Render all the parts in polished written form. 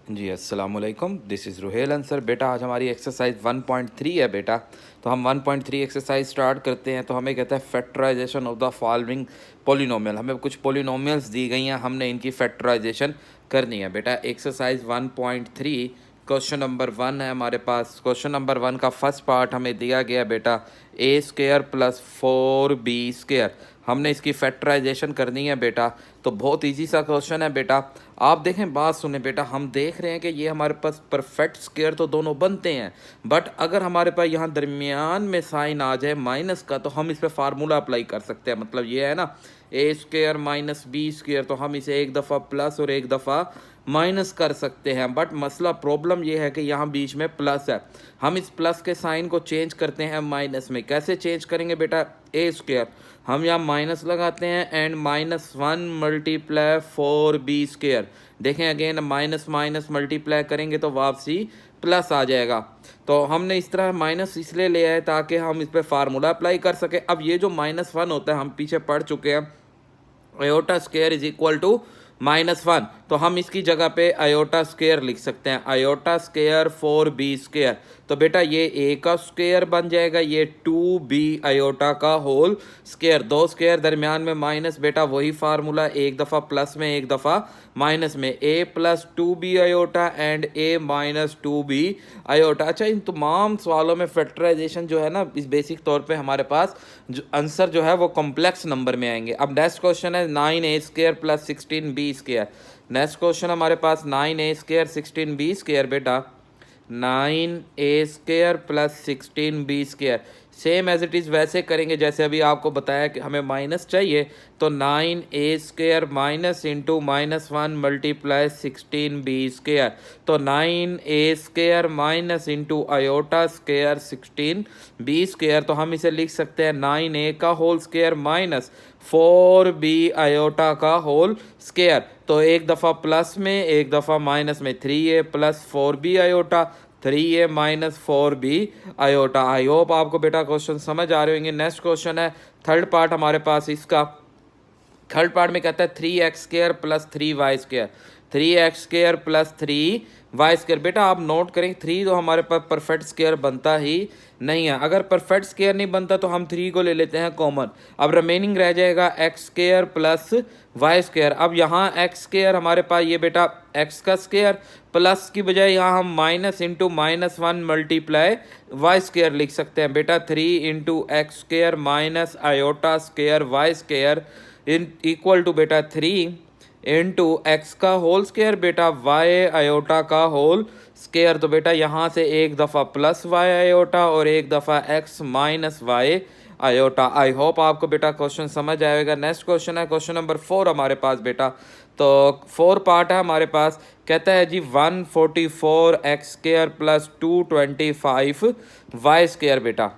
जी अस्सलाम वालेकुम, this is Ruhel Ansar. बेटा आज हमारी एक्सरसाइज 1.3 है बेटा। तो हम 1.3 एक्सरसाइज स्टार्ट करते हैं। तो हमें कहता है factorization of the following polynomial. हमें कुछ पोलिनोमियल्स दी गई हैं, हमने इनकी फैक्टराइजेशन करनी है बेटा। एक्सरसाइज 1.3 क्वेश्चन नंबर 1 है हमारे पास। क्वेश्चन नंबर 1 का फर्स्ट पार्ट हमें दिया गया बेटा ए स्क्वायर प्लस 4b स्क्वायर। हमने इसकी फैक्टराइजेशन करनी है बेटा। तो बहुत इजी सा क्वेश्चन है बेटा। आप देखें, बात सुने बेटा, हम देख रहे हैं कि ये हमारे पास परफेक्ट स्क्वायर तो दोनों बनते हैं, बट अगर हमारे पास यहाँ दरमियान में साइन आ जाए माइनस का तो हम इस पर फार्मूला अप्लाई कर सकते हैं। मतलब ये है ना, ए स्क्वायर माइनस बी स्क्वायर, तो हम इसे एक दफ़ा प्लस और एक दफ़ा माइनस कर सकते हैं। बट मसला प्रॉब्लम ये है कि यहाँ बीच में प्लस है। हम इस प्लस के साइन को चेंज करते हैं माइनस में। कैसे चेंज करेंगे बेटा? ए स्क्वायर हम यहाँ माइनस लगाते हैं एंड -1 मल्टीप्लाई 4b स्क्वायर। देखें अगेन, माइनस माइनस मल्टीप्लाई करेंगे तो वापसी प्लस आ जाएगा। तो हमने इस तरह माइनस इसलिए लिया है ताकि हम इस पर फार्मूला अप्लाई कर सकें। अब ये जो -1 होता है हम पीछे पढ़ चुके हैं, iota square is equal to -1, तो हम इसकी जगह पे आयोटा स्क्वायर लिख सकते हैं। आयोटा स्क्वायर 4b स्क्वायर, तो बेटा ये a का स्क्वायर बन जाएगा, ये 2b आयोटा का होल स्क्वायर। दो स्क्वायर दरमियान में माइनस, बेटा वही फार्मूला, एक दफ़ा प्लस में एक दफ़ा माइनस में। a plus 2b iota and a minus 2b iota. अच्छा, इन तमाम सवालों में फैक्टराइजेशन जो है ना, इस बेसिक तौर पे हमारे पास जो आंसर जो है वो कॉम्प्लेक्स नंबर में आएंगे। अब नेक्स्ट क्वेश्चन है 9a square plus 16b square. Next question हमारे पास 9a स्क्वायर 16b स्क्वायर। बेटा 9a square plus 16b square same as it is वैसे करेंगे जैसे अभी आपको बताया कि हमें माइनस चाहिए। तो 9a square minus into -1 multiply 16b square. तो 9a square minus into iota square 16b square. तो हम इसे लिख सकते हैं 9a का whole square minus 4b iota का होल स्क्वायर। तो एक दफ़ा प्लस में एक दफ़ा माइनस में, 3a plus 4b iota, 3a minus 4b iota. I hope आपको बेटा क्वेश्चन समझ आ रहे होंगे। नेक्स्ट क्वेश्चन है थर्ड पार्ट हमारे पास इसका। थर्ड पार्ट में कहता है 3x square plus 3y square. 3x square plus 3y square. बेटा आप नोट करें, 3 तो हमारे पास परफेक्ट स्क्वायर बनता ही नहीं है। अगर परफेक्ट स्क्वायर नहीं बनता तो हम 3 को ले लेते हैं कॉमन। अब रिमेनिंग रह जाएगा x square plus y square. अब यहाँ x स्क्वायर हमारे पास ये बेटा x का स्क्वायर, प्लस की बजाय यहाँ हम minus into -1 multiply y square लिख सकते हैं। बेटा 3 into x square minus iota square y square in equal to बेटा 3 इंटू एक्स का होल स्क्वायर, बेटा वाई आयोटा का होल स्क्वायर। तो बेटा यहाँ से एक दफ़ा प्लस वाई आयोटा और एक दफ़ा x minus y iota. I hope आपको बेटा क्वेश्चन समझ आएगा। नेक्स्ट क्वेश्चन है क्वेश्चन नंबर 4 हमारे पास बेटा। तो 4 पार्ट है हमारे पास। कहता है जी 144 x square plus 225 y square. बेटा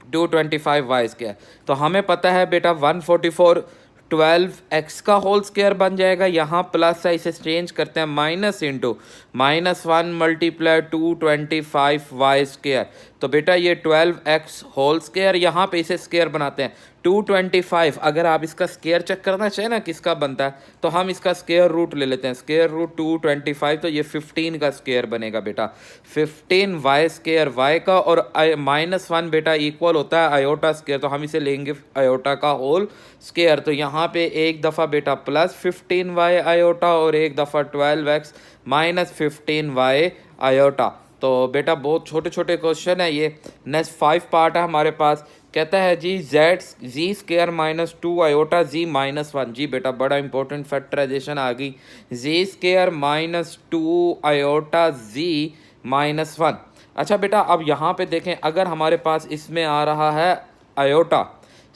225 वाई स्क्वायर, तो हमें पता है बेटा 144 12x का होल स्क्वायर बन जाएगा। यहाँ प्लस है, इसे चेंज करते हैं minus into -1 multiply 225 y square. तो बेटा ये 12x होल स्क्वायर, यहाँ पे इसे स्क्वायर बनाते हैं 225। अगर आप इसका स्क्वायर चेक करना चाहें ना किसका बनता है, तो हम इसका स्क्वायर रूट ले लेते हैं। स्क्वायर रूट 225, तो ये 15 का स्क्वायर बनेगा बेटा। 15 वाई स्क्वायर वाई का, और -1 बेटा इक्वल होता है आयोटा स्क्वायर, तो हम इसे लेंगे आयोटा का होल स्क्वायर। तो यहाँ पे एक दफ़ा बेटा प्लस 15 वाई आयोटा और एक दफ़ा 12x माइनस 15 वाई आयोटा। तो बेटा बहुत छोटे छोटे क्वेश्चन है ये। नेक्स्ट 5 पार्ट है हमारे पास। कहता है जी जी स्क्वायर माइनस 2 आयोटा जी -1। जी बेटा बड़ा इंपॉर्टेंट फैक्टराइजेशन आ गई। जी स्क्वायर माइनस 2 आयोटा जी -1। अच्छा बेटा अब यहाँ पे देखें, अगर हमारे पास इसमें आ रहा है आयोटा,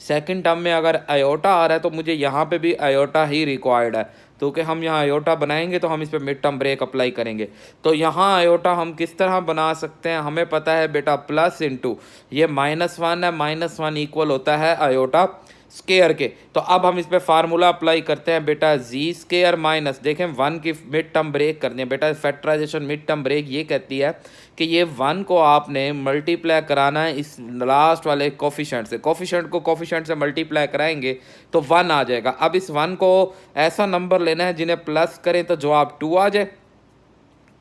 सेकंड टर्म में अगर आयोटा आ रहा है तो मुझे यहाँ पे भी आयोटा ही रिक्वायर्ड है। तो कि हम यहाँ आयोटा बनाएंगे तो हम इस पर मिड टर्म ब्रेक अप्लाई करेंगे। तो यहाँ आयोटा हम किस तरह बना सकते हैं, हमें पता है बेटा प्लस इंटू ये -1 है, -1 इक्वल होता है आयोटा स्क्वायर के। तो अब हम इस पे फार्मूला अप्लाई करते हैं बेटा जी स्क्वायर माइनस, देखें 1 की मिड टर्म ब्रेक करनी है बेटा। फैक्टराइजेशन मिड टर्म ब्रेक ये कहती है कि ये 1 को आपने मल्टीप्लाई कराना है इस लास्ट वाले कोफिशेंट से। कोफिशेंट को कोफिशेंट से मल्टीप्लाई कराएंगे तो 1 आ जाएगा। अब इस 1 को ऐसा नंबर लेना है जिन्हें प्लस करें तो जवाब 2 आ जाए।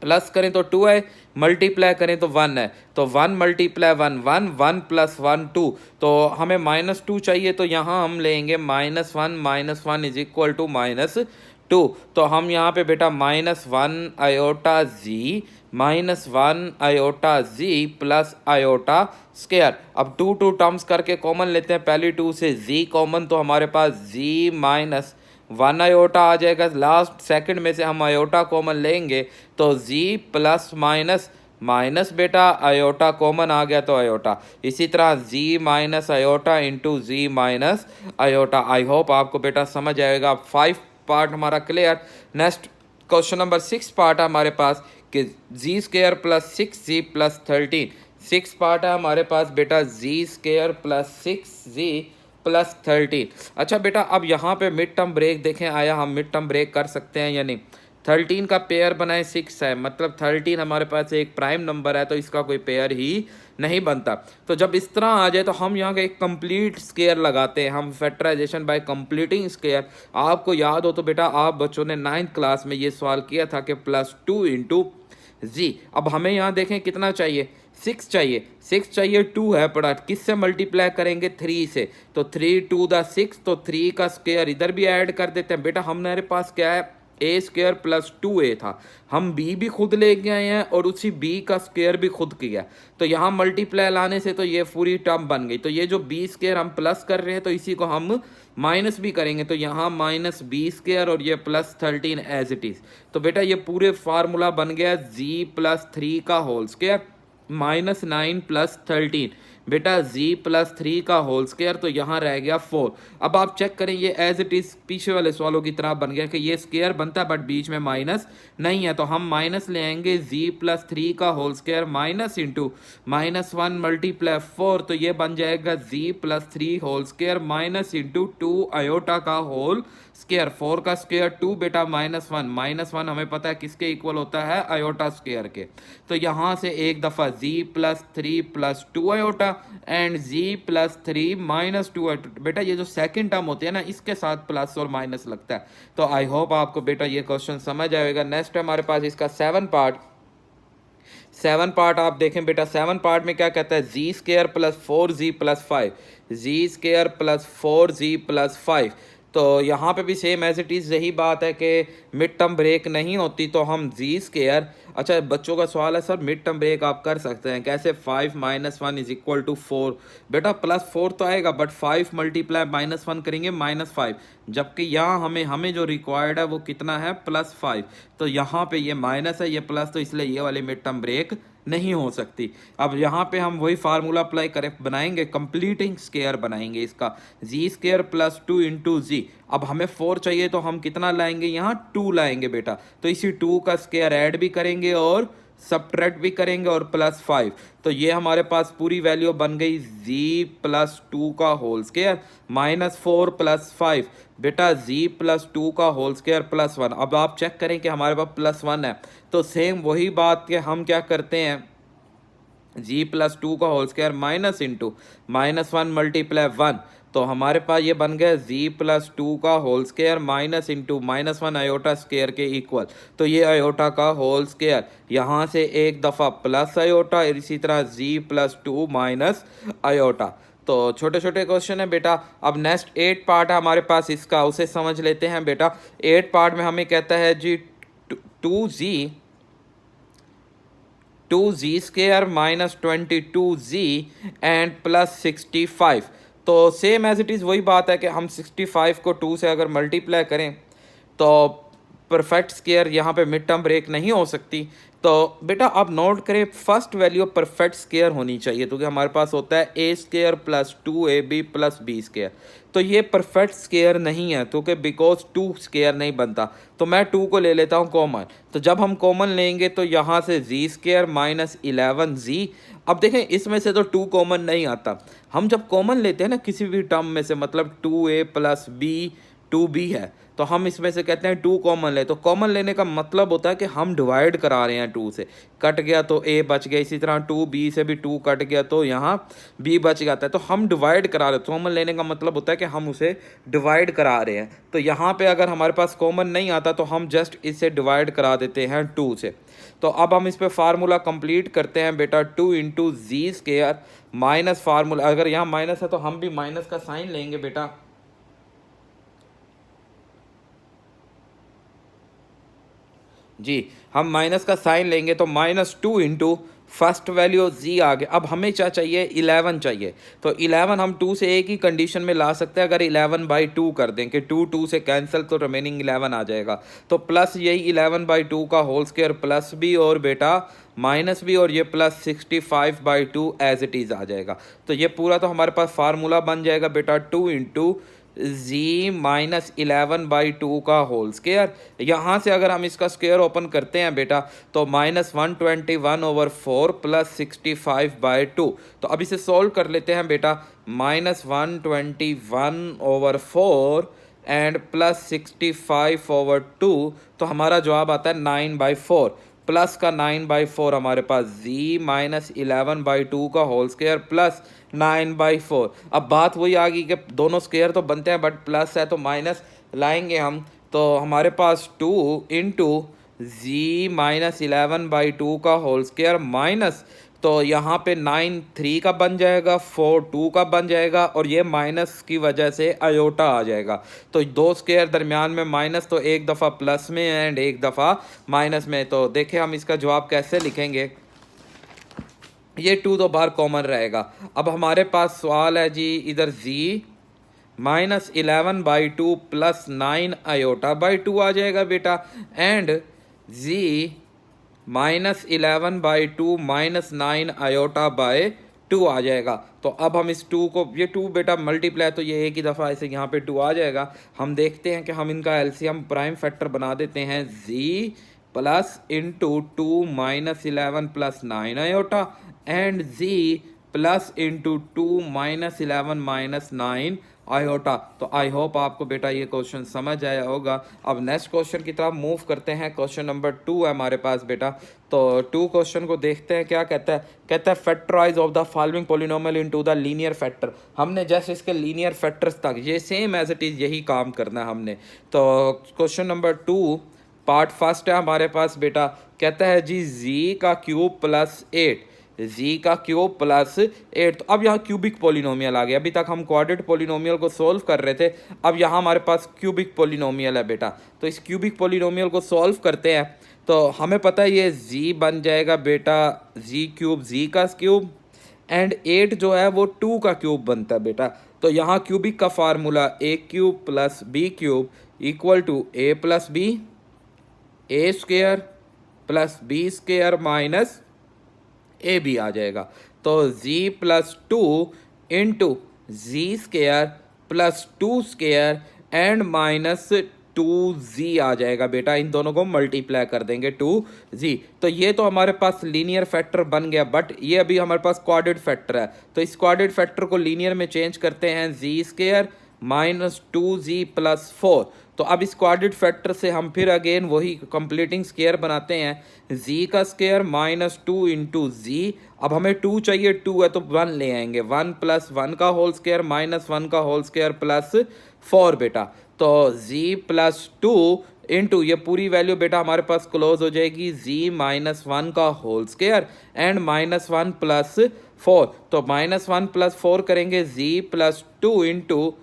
प्लस करें तो 2 है, मल्टीप्लाई करें तो 1 है, तो 1 मल्टीप्लाई 1 1, 1 प्लस 1 2, तो हमें -2 चाहिए, तो यहाँ हम लेंगे -1 इज इक्वल टू -2, तो हम यहाँ पे बेटा -1 आयोटा जी -1 iota z plus iota square. अब 2 टर्म्स करके कॉमन लेते हैं, पहली 2 से जी कॉमन, तो हमारे पास जी -1 आयोटा आ जाएगा, लास्ट सेकंड में से हम आयोटा कॉमन लेंगे तो जी प्लस माइनस माइनस बेटा आयोटा कॉमन आ गया तो आयोटा, इसी तरह z minus iota into z minus iota. I hope आपको बेटा समझ आएगा। 5 पार्ट हमारा clear. Next question number 6 part है हमारे पास कि z square plus 6 z plus 13। 6 part है हमारे पास बेटा z square plus 6 z plus 13। अच्छा बेटा अब यहाँ पे मिड टर्म ब्रेक देखें, आया हम मिड टर्म ब्रेक कर सकते हैं या नहीं। 13 का पेयर बनाए 6 है, मतलब 13 हमारे पास एक प्राइम नंबर है, तो इसका कोई पेयर ही नहीं बनता। तो जब इस तरह आ जाए तो हम यहाँ का एक कंप्लीट स्क्वायर लगाते हैं, हम फैक्टराइजेशन बाय कंप्लीटिंग स्क्वायर। आपको याद हो तो बेटा आप बच्चों ने 9th क्लास में ये सवाल किया था कि +2 इंटू जी। अब हमें यहाँ देखें कितना चाहिए, 6 चाहिए, 6 चाहिए, 2 है पड़ा, किससे मल्टीप्लाई करेंगे 3 से, तो 3 2 द 6, तो 3 का स्क्वायर इधर भी ऐड कर देते हैं। बेटा हमारे पास क्या है, ए स्क्वायर प्लस 2a था, हम बी भी खुद लेके आए हैं और उसी बी का स्क्वायर भी खुद किया, तो यहाँ मल्टीप्लाई लाने से तो ये पूरी टर्म बन गई। तो ये जो बी स्क्वायर हम प्लस कर रहे हैं तो इसी को हम माइनस भी करेंगे, तो यहाँ -b² और ये +13 एज इट इज़। तो बेटा ये पूरे फार्मूला बन गया जी प्लस 3 का होल स्क्वायर -9 + 13 बेटा जी प्लस 3 का होल स्क्वायर, तो यहाँ रह गया 4। अब आप चेक करें ये एज इट इज़ पीछे वाले सवालों की तरह बन गया कि ये स्क्वायर बनता है बट बीच में माइनस नहीं है, तो हम माइनस ले आएंगे जी प्लस 3 का होल स्क्वायर माइनस इंटू -1 × 4, तो ये बन जाएगा z plus 3 whole square minus into 2 iota का होल स्क्वायर। 4 का स्क्वायर 2 बेटा -1 हमें पता है किसके इक्वल होता है, आयोटा स्क्वायर के। तो यहाँ से एक दफ़ा z plus 3 + 2 iota and z plus 3 -2 iota. बेटा ये जो सेकंड टर्म होते हैं ना इसके साथ प्लस और माइनस लगता है। तो आई होप आपको बेटा ये क्वेश्चन समझ आएगा। नेक्स्ट हमारे पास इसका 7 पार्ट। 7 पार्ट आप देखें बेटा, 7 पार्ट में क्या कहता है, जी स्क्वायर प्लस 4g प्लस 5, जी स्क्वायर प्लस 4g प्लस 5। तो यहाँ पे भी सेम एज इट इज़ यही बात है कि मिड टर्म ब्रेक नहीं होती तो हम जी स्क्वायर। अच्छा बच्चों का सवाल है सर मिड टर्म ब्रेक आप कर सकते हैं कैसे, 5 - 1 इज इक्वल टू 4। बेटा +4 तो आएगा बट 5 मल्टीप्लाई -1 करेंगे -5, जबकि यहाँ हमें जो रिक्वायर्ड है वो कितना है, +5। तो यहाँ पे ये माइनस है ये प्लस, तो इसलिए ये वाली मिड टर्म ब्रेक नहीं हो सकती। अब यहाँ पे हम वही फार्मूला अप्लाई करें, बनाएंगे कंप्लीटिंग स्क्वायर बनाएंगे इसका, जी स्क्वायर प्लस 2 इंटू जी। अब हमें 4 चाहिए तो हम कितना लाएंगे, यहाँ 2 लाएंगे बेटा, तो इसी 2 का स्क्वायर ऐड भी करेंगे और सब्ट्रैक्ट भी करेंगे और +5, तो ये हमारे पास पूरी वैल्यू बन गई जी प्लस 2 का होल स्क्वायर -4 + 5 बेटा जी प्लस 2 का होल स्क्वायर +1। अब आप चेक करें कि हमारे पास +1 है, तो सेम वही बात के हम क्या करते हैं, जी प्लस 2 का होल स्क्वायर माइनस इंटू -1 × 1, तो हमारे पास ये बन गया जी प्लस 2 का whole square minus into -1 iota square के इक्वल। तो ये आयोटा का होल स्क्वायर, यहाँ से एक दफ़ा प्लस आयोटा, इसी तरह जी प्लस 2 माइनस आयोटा। तो छोटे छोटे क्वेश्चन है बेटा। अब नेक्स्ट 8 पार्ट है हमारे पास इसका, उसे समझ लेते हैं बेटा। 8 पार्ट में हमें कहता है जी 2g स्क्वायर -22g एंड +65। तो सेम एज इट इज़ वही बात है कि हम 65 को 2 से अगर मल्टीप्लाई करें तो परफेक्ट स्क्वायर यहाँ पे मिड टर्म ब्रेक नहीं हो सकती। तो बेटा आप नोट करें फर्स्ट वैल्यू परफेक्ट स्क्वायर होनी चाहिए, क्योंकि हमारे पास होता है ए स्क्वायर प्लस 2ab प्लस बी स्क्वायर। तो ये परफेक्ट स्क्वायर नहीं है क्योंकि बिकॉज 2 स्क्वायर नहीं बनता, तो मैं 2 को ले लेता हूँ कॉमन। तो जब हम कॉमन लेंगे तो यहाँ से जी स्क्वायर -11g। अब देखें इसमें से तो 2 कॉमन नहीं आता, हम जब कॉमन लेते हैं ना किसी भी टर्म में से, मतलब 2a + b 2b है, तो हम इसमें से कहते हैं 2 कॉमन ले। तो कॉमन लेने का मतलब होता है कि हम डिवाइड करा रहे हैं 2 से, कट गया तो a बच गया, इसी तरह 2b से भी 2 कट गया तो यहाँ b बच जाता है। तो हम डिवाइड करा रहे हैं, कॉमन लेने का मतलब होता है कि हम उसे डिवाइड करा रहे हैं। तो यहाँ पे अगर हमारे पास कॉमन नहीं आता तो हम जस्ट इसे डिवाइड करा देते हैं 2 से। तो अब हम इस पे फार्मूला कंप्लीट करते हैं बेटा, 2 इंटू जी स्केयर माइनस फार्मूला, अगर यहाँ माइनस है तो हम भी माइनस का साइन लेंगे बेटा, जी हम माइनस का साइन लेंगे तो -2 इंटू फर्स्ट वैल्यू जी आ गया। अब हमें क्या चाहिए, 11 चाहिए। तो 11 हम 2 से एक ही कंडीशन में ला सकते हैं, अगर 11/2 कर दें कि 2 से कैंसिल तो रिमेनिंग 11 आ जाएगा। तो प्लस यही 11/2 का होल स्क्वायर प्लस भी और बेटा माइनस भी, और ये प्लस 65/2 एज इट इज़ आ जाएगा। तो ये पूरा तो हमारे पास फार्मूला बन जाएगा बेटा, 2 इंटू जी -11/2 का होल स्क्वायर। यहाँ से अगर हम इसका स्क्वायर ओपन करते हैं बेटा तो -121/4 प्लस 65/2। तो अब इसे सोल्व कर लेते हैं बेटा, -121/4 एंड प्लस 65/2, तो हमारा जवाब आता है 9/4। प्लस का 9/4 हमारे पास जी -11/2 का होल स्क्वायर प्लस 9/4। अब बात वही आ गई कि दोनों स्क्वायर तो बनते हैं बट प्लस है तो माइनस लाएंगे हम। तो हमारे पास 2 इंटू जी -11/2 का होल स्क्वायर माइनस, तो यहाँ पे 9 3 का बन जाएगा, 4 2 का बन जाएगा, और ये माइनस की वजह से आयोटा आ जाएगा। तो दो स्क्वायर दरमियान में माइनस, तो एक दफ़ा प्लस में एंड एक दफ़ा माइनस में। तो देखें हम इसका जवाब कैसे लिखेंगे, ये 2 तो बाहर कॉमन रहेगा। अब हमारे पास सवाल है जी, इधर जी -11/2 प्लस 9 आयोटा/2 आ जाएगा बेटा, एंड जी -11/2 माइनस 9 आयोटा/2 आ जाएगा। तो अब हम इस 2 को, ये 2 बेटा मल्टीप्लाई, तो ये एक ही दफ़ा ऐसे यहाँ पे 2 आ जाएगा। हम देखते हैं कि हम इनका एलसीएम प्राइम फैक्टर बना देते हैं, z plus into 2 -11 plus 9 iota and z plus into 2 -11 minus 9 iota. तो आई होप आपको बेटा ये क्वेश्चन समझ आया होगा। अब नेक्स्ट क्वेश्चन की तरफ मूव करते हैं। क्वेश्चन नंबर 2 है हमारे पास बेटा। तो 2 क्वेश्चन को देखते हैं क्या कहता है। कहता है factorize of the following polynomial into the linear factor. हमने जैसे इसके लीनियर फैक्टर्स तक ये सेम एज इट इज़ यही काम करना है हमने। तो क्वेश्चन नंबर 2 पार्ट फर्स्ट है हमारे पास बेटा। कहता है जी जी का क्यूब प्लस 8, जी का क्यूब प्लस 8। तो अब यहाँ क्यूबिक पोलिनोमियल आ गया। अभी तक हम क्वाड्रेटिक पोलिनोमियल को सोल्व कर रहे थे, अब यहाँ हमारे पास क्यूबिक पोलिनोमियल है बेटा। तो इस क्यूबिक पोलिनोमियल को सोल्व करते हैं। तो हमें पता है ये जी बन जाएगा बेटा जी क्यूब, जी का क्यूब, एंड 8 जो है वो 2 का क्यूब बनता है बेटा। तो यहाँ क्यूबिक का formula A cube plus B cube equal to A plus B, A square plus B square minus A B आ जाएगा। तो z plus 2 into z square plus 2 square and minus 2z आ जाएगा बेटा। इन दोनों को मल्टीप्लाई कर देंगे 2z। तो ये तो हमारे पास लीनियर फैक्टर बन गया, बट ये अभी हमारे पास क्वाड्रेटिक फैक्टर है। तो इस क्वाड्रेटिक फैक्टर को लीनियर में चेंज करते हैं, जी स्क्वेयर माइनस 2z प्लस 4। तो अब इस क्वाड्रेटिक फैक्टर से हम फिर अगेन वही कंप्लीटिंग स्क्वायर बनाते हैं, z का स्क्वायर माइनस 2 इंटू जी। अब हमें 2 चाहिए, 2 है तो 1 ले आएंगे, 1 प्लस 1 का होल स्क्वायर माइनस 1 का होल स्क्वायर प्लस 4 बेटा। तो z प्लस 2 इंटू ये पूरी वैल्यू बेटा हमारे पास क्लोज हो जाएगी, z माइनस 1 का whole square and minus 1 plus 4। तो माइनस 1 प्लस 4 करेंगे, z प्लस 2 इंटू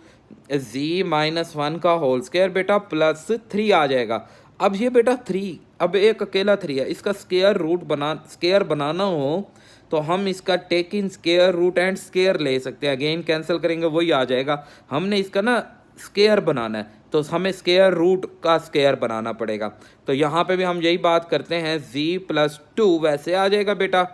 जी -1 का होल स्क्वायर बेटा प्लस 3 आ जाएगा। अब ये बेटा 3, अब एक अकेला 3 है, इसका स्क्वायर बनाना हो तो हम इसका take in square root and square ले सकते हैं, अगेन कैंसिल करेंगे वही आ जाएगा। हमने इसका ना स्क्वायर बनाना है तो हमें स्क्वायर रूट का स्क्वायर बनाना पड़ेगा। तो यहाँ पे भी हम यही बात करते हैं, z प्लस 2 वैसे आ जाएगा बेटा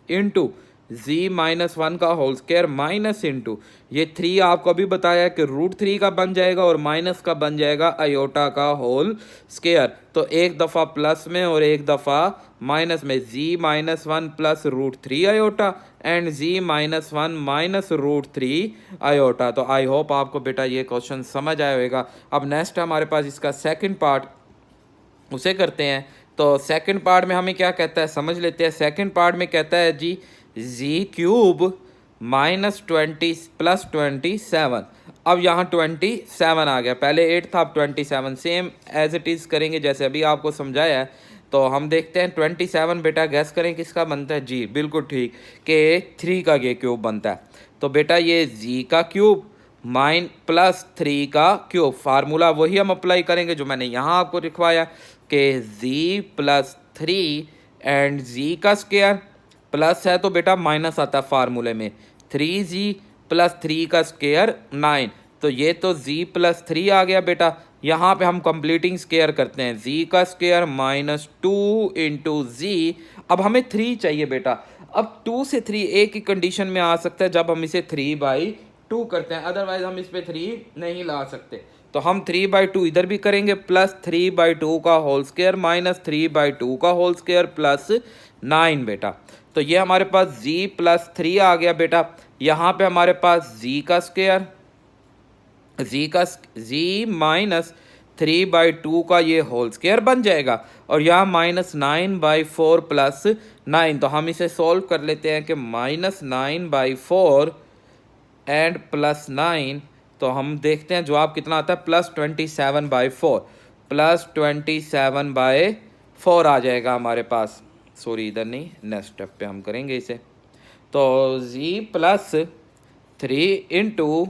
इंटू जी माइनस वन का होल स्क्वायर माइनस इंटू ये 3 आपको अभी बताया कि √3 का बन जाएगा और माइनस का बन जाएगा आयोटा का होल स्क्वायर। तो एक दफ़ा प्लस में और एक दफ़ा माइनस में, z minus one plus √3 iota and z minus one minus √3 iota. तो आई होप आपको बेटा ये क्वेश्चन समझ आया होगा। अब नेक्स्ट हमारे पास इसका सेकंड पार्ट, उसे करते हैं। तो सेकंड पार्ट में हमें क्या कहता है समझ लेते हैं। सेकंड पार्ट में कहता है जी जी³ -20 + 27। अब यहाँ 27 आ गया, पहले 8 था अब 27, सेम एज इट इज़ करेंगे जैसे अभी आपको समझाया है। तो हम देखते हैं 27 बेटा गैस करें किसका बनता है। जी बिल्कुल ठीक, कि 3 का ये क्यूब बनता है। तो बेटा ये जी का क्यूब +3 का क्यूब, फार्मूला वही हम अप्लाई करेंगे जो मैंने यहाँ आपको लिखवाया कि z+3 एंड z का स्क्वायर, प्लस है तो बेटा माइनस आता है फार्मूले में, 3z + 3 का स्क्वायर 9। तो ये तो z+3 आ गया बेटा। यहाँ पे हम कंप्लीटिंग स्क्वायर करते हैं, z का स्क्वायर -2 × z। अब हमें 3 चाहिए बेटा। अब 2 से 3 एक ही कंडीशन में आ सकता है जब हम इसे 3/2 करते हैं, अदरवाइज हम इस पे 3 नहीं ला सकते। तो हम 3/2 इधर भी करेंगे, प्लस 3/2 का होल स्क्वायर माइनस 3/2 का होल स्क्वायर प्लस 9 बेटा। तो ये हमारे पास z+3 आ गया बेटा। यहाँ पे हमारे पास z का स्क्वायर, z -3/2 का ये होल स्क्वायर बन जाएगा और यहाँ -9/4 प्लस 9। तो हम इसे सॉल्व कर लेते हैं कि -9/4 एंड प्लस 9। तो हम देखते हैं जवाब कितना आता है, +27/4, +27/4 आ जाएगा हमारे पास। सॉरी इधर नहीं, नेक्स्ट स्टेप पे हम करेंगे इसे। तो z+3 ×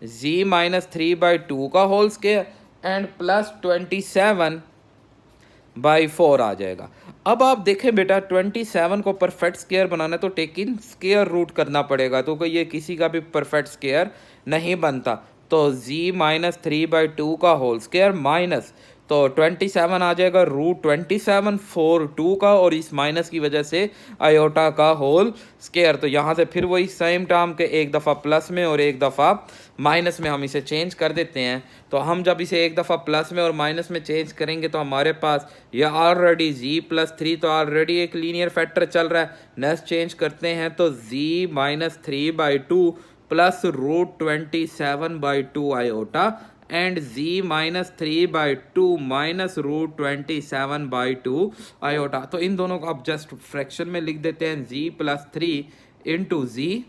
z -3/2 का होल स्क्वायर एंड +27/4 आ जाएगा। अब आप देखें बेटा 27 को परफेक्ट स्क्वायर बनाना है तो टेक इन स्क्वायर रूट करना पड़ेगा, तो ये किसी का भी परफेक्ट स्क्वायर नहीं बनता। तो z -3/2 का होल स्क्वायर माइनस, तो 27 आ जाएगा √27 4 2 का, और इस माइनस की वजह से आयोटा का होल स्क्वायर। तो यहाँ से फिर वही सेम टर्म के एक दफ़ा प्लस में और एक दफ़ा माइनस में हम इसे चेंज कर देते हैं। तो हम जब इसे एक दफ़ा प्लस में और माइनस में चेंज करेंगे तो हमारे पास ये ऑलरेडी z+3 तो ऑलरेडी एक लीनियर फैक्टर चल रहा है। नेक्स्ट चेंज करते हैं तो z -3/2 plus √27/2 iota and z -3/2 minus √27/2 iota. तो इन दोनों को आप जस्ट फ्रैक्शन में लिख देते हैं, z+3 ×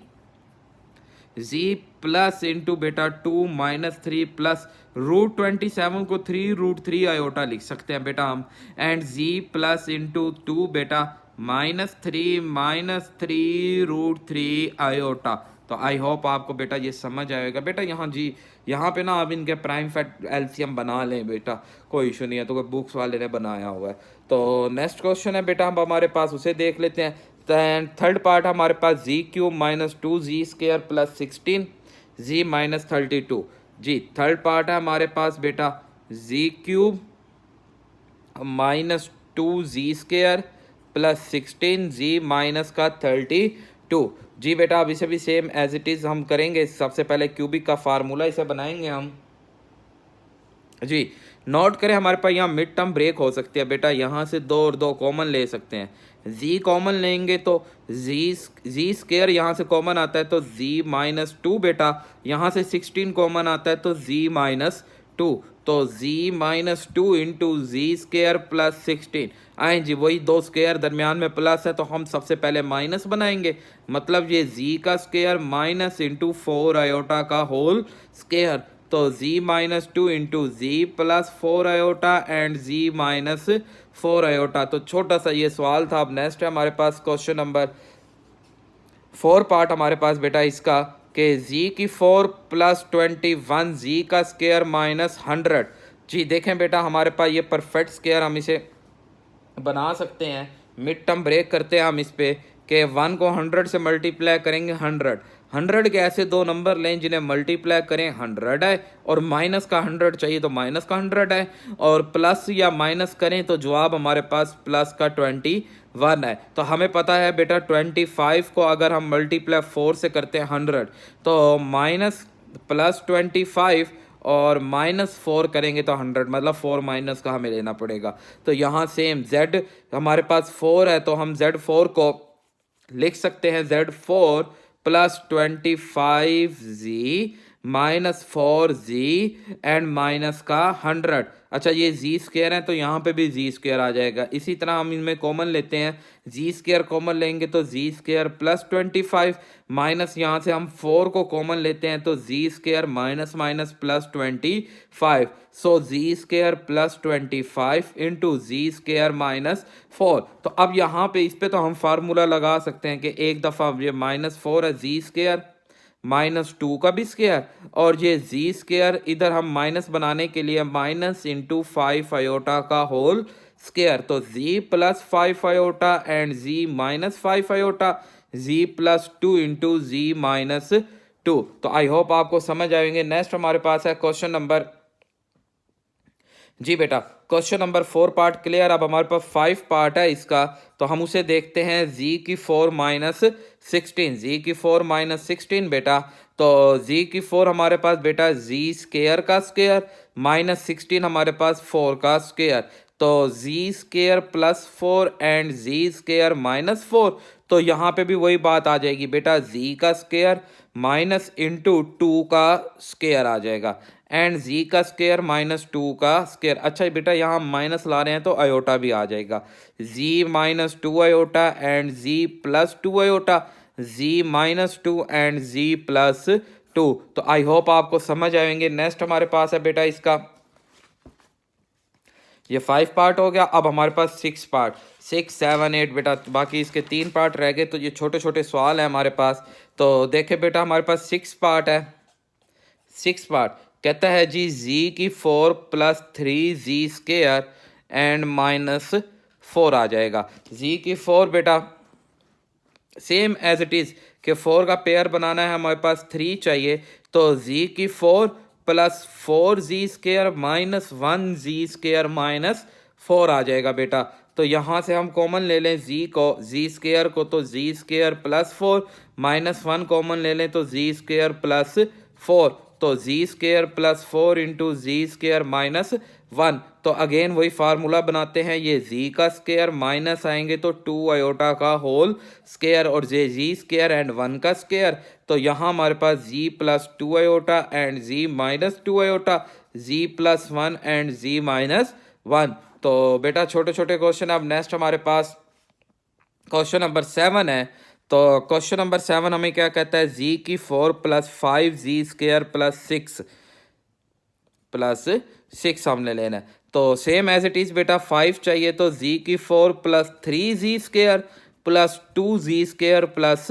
z प्लस इंटू बेटा 2 -3 प्लस √27 को 3√3 आयोटा लिख सकते हैं बेटा हम, एंड z प्लस इंटू 2 बेटा -3 आयोटा। तो आई होप आपको बेटा ये समझ आएगा बेटा। यहाँ पे ना आप इनके प्राइम फैक्ट एलसीएम बना लें बेटा, कोई इशू नहीं है, तो कोई बुक्स वाले ने बनाया हुआ है। तो नेक्स्ट क्वेश्चन है बेटा, हम हमारे पास उसे देख लेते हैं। थर्ड पार्ट हमारे पास z³ -2z² प्लस 16 z -32। जी थर्ड पार्ट है हमारे पास बेटा z³ -2z² प्लस 16 z -32। जी बेटा अब इसे भी सेम एज इट इज़ हम करेंगे। सबसे पहले क्यूबिक का फार्मूला इसे बनाएंगे हम। जी नोट करें हमारे पास यहाँ मिड टर्म ब्रेक हो सकती है बेटा, यहाँ से 2 और 2 कॉमन ले सकते हैं। z कॉमन लेंगे तो z² यहाँ से कॉमन आता है तो z -2 बेटा, यहाँ से 16 कॉमन आता है तो z -2, तो z -2 × z² प्लस 16। आए जी वही 2 स्क्वायर दरमियान में प्लस है तो हम सबसे पहले माइनस बनाएंगे, मतलब ये z का स्क्वायर माइनस इंटू 4 आयोटा का होल स्क्वायर। तो z -2 × z plus 4 iota and z -4 iota. तो छोटा सा ये सवाल था। अब नेक्स्ट है हमारे पास क्वेश्चन नंबर 4 पार्ट हमारे पास बेटा इसका कि z⁴ प्लस 21 z का स्क्वायर -100। जी देखें बेटा हमारे पास ये परफेक्ट स्क्वायर हम इसे बना सकते हैं। मिड टर्म ब्रेक करते हैं हम इस पे कि 1 को 100 से मल्टीप्लाई करेंगे 100, 100 के ऐसे दो नंबर लें जिन्हें मल्टीप्लाई करें 100 है, और माइनस का 100 चाहिए तो माइनस का 100 है, और प्लस या माइनस करें तो जवाब हमारे पास प्लस का 21 है। तो हमें पता है बेटा 25 को अगर हम मल्टीप्लाई 4 से करते हैं 100, तो माइनस प्लस 25 और -4 करेंगे तो 100, मतलब 4 माइनस का हमें लेना पड़ेगा। तो यहाँ सेम z हमारे पास 4 है, तो हम Z4 को लिख सकते हैं Z4 plus 25z minus 4z and minus का 100। अच्छा, ये जी स्क्वायर है तो यहाँ पे भी जी स्क्वायर आ जाएगा। इसी तरह हम इनमें कॉमन लेते हैं, जी स्क्वायर कॉमन लेंगे तो जी स्क्वायर प्लस 25 माइनस यहाँ से हम 4 को कॉमन लेते हैं तो z square minus minus plus 25। सो जी स्क्वायर प्लस 25 इंटू जी स्क्वायर माइनस 4। तो अब यहाँ पे इस पे तो हम फार्मूला लगा सकते हैं कि एक दफ़ा ये -4 है, जी स्क्वायर -2 का भी स्क्वायर, और ये जी स्क्वायर इधर हम माइनस बनाने के लिए माइनस इंटू 5 आयोटा का होल स्क्वायर। तो z plus 5 iota and z minus 5 iota, z plus 2 into z minus 2। तो आई होप आपको समझ आएंगे। नेक्स्ट हमारे पास है क्वेश्चन नंबर, जी बेटा क्वेश्चन नंबर 4 पार्ट क्लियर। अब हमारे पास 5 पार्ट है इसका, तो हम उसे देखते हैं। जी की 4 माइनस 16, जी की 4 माइनस 16 बेटा, तो जी की 4 हमारे पास बेटा जी स्क्वायर का स्क्वायर माइनस 16 हमारे पास 4 का स्क्वायर, तो z square plus 4 and z square minus 4। तो यहाँ पे भी वही बात आ जाएगी बेटा, जी का स्क्वायर माइनस इंटू 2 का स्क्वायर आ जाएगा एंड जी का स्क्वायर माइनस 2 का स्क्वायर। अच्छा बेटा यहाँ माइनस ला रहे हैं तो आयोटा भी आ जाएगा, z minus 2 iota and z plus 2 iota, z minus 2 and z plus 2। तो आई होप आपको समझ आएंगे। नेक्स्ट हमारे पास है बेटा इसका, ये 5 पार्ट हो गया। अब हमारे पास 6 पार्ट, 6 7 8 बेटा, बाकी इसके 3 पार्ट रह गए। तो ये छोटे छोटे सवाल हैं हमारे पास। तो देखे बेटा हमारे पास 6 पार्ट है। 6 पार्ट कहता है जी जी की 4 plus 3z square and minus 4 आ जाएगा। जी की 4 बेटा सेम एज इट इज़ कि 4 का पेयर बनाना है, हमारे पास 3 चाहिए, तो जी की 4 plus 4z square minus 1z square minus 4 आ जाएगा बेटा। तो यहाँ से हम कॉमन ले लें जी को, जी स्क्वायर को, तो z square plus 4 minus 1 common ले लें तो जी स्क्वायर प्लस 4, तो जी स्क्वायर प्लस 4 इंटू जी स्क्वायर माइनस 1। तो अगेन वही फार्मूला बनाते हैं, ये जी का स्क्वायर माइनस आएंगे तो 2 आयोटा का होल स्क्वायर, और जे जी स्क्वायर एंड 1 का स्क्वायर। तो यहाँ हमारे पास z plus 2 iota and z minus 2 iota, z plus 1 and z minus 1। तो बेटा छोटे छोटे क्वेश्चन। अब नेक्स्ट हमारे पास क्वेश्चन नंबर 7 है। तो क्वेश्चन नंबर 7 हमें क्या कहता है, जी की 4 प्लस 5z स्क्वायर प्लस 6 हमने लेना है। तो सेम एज इट इज़ बेटा 5 चाहिए, तो जी की 4 plus 3z square plus 2z square plus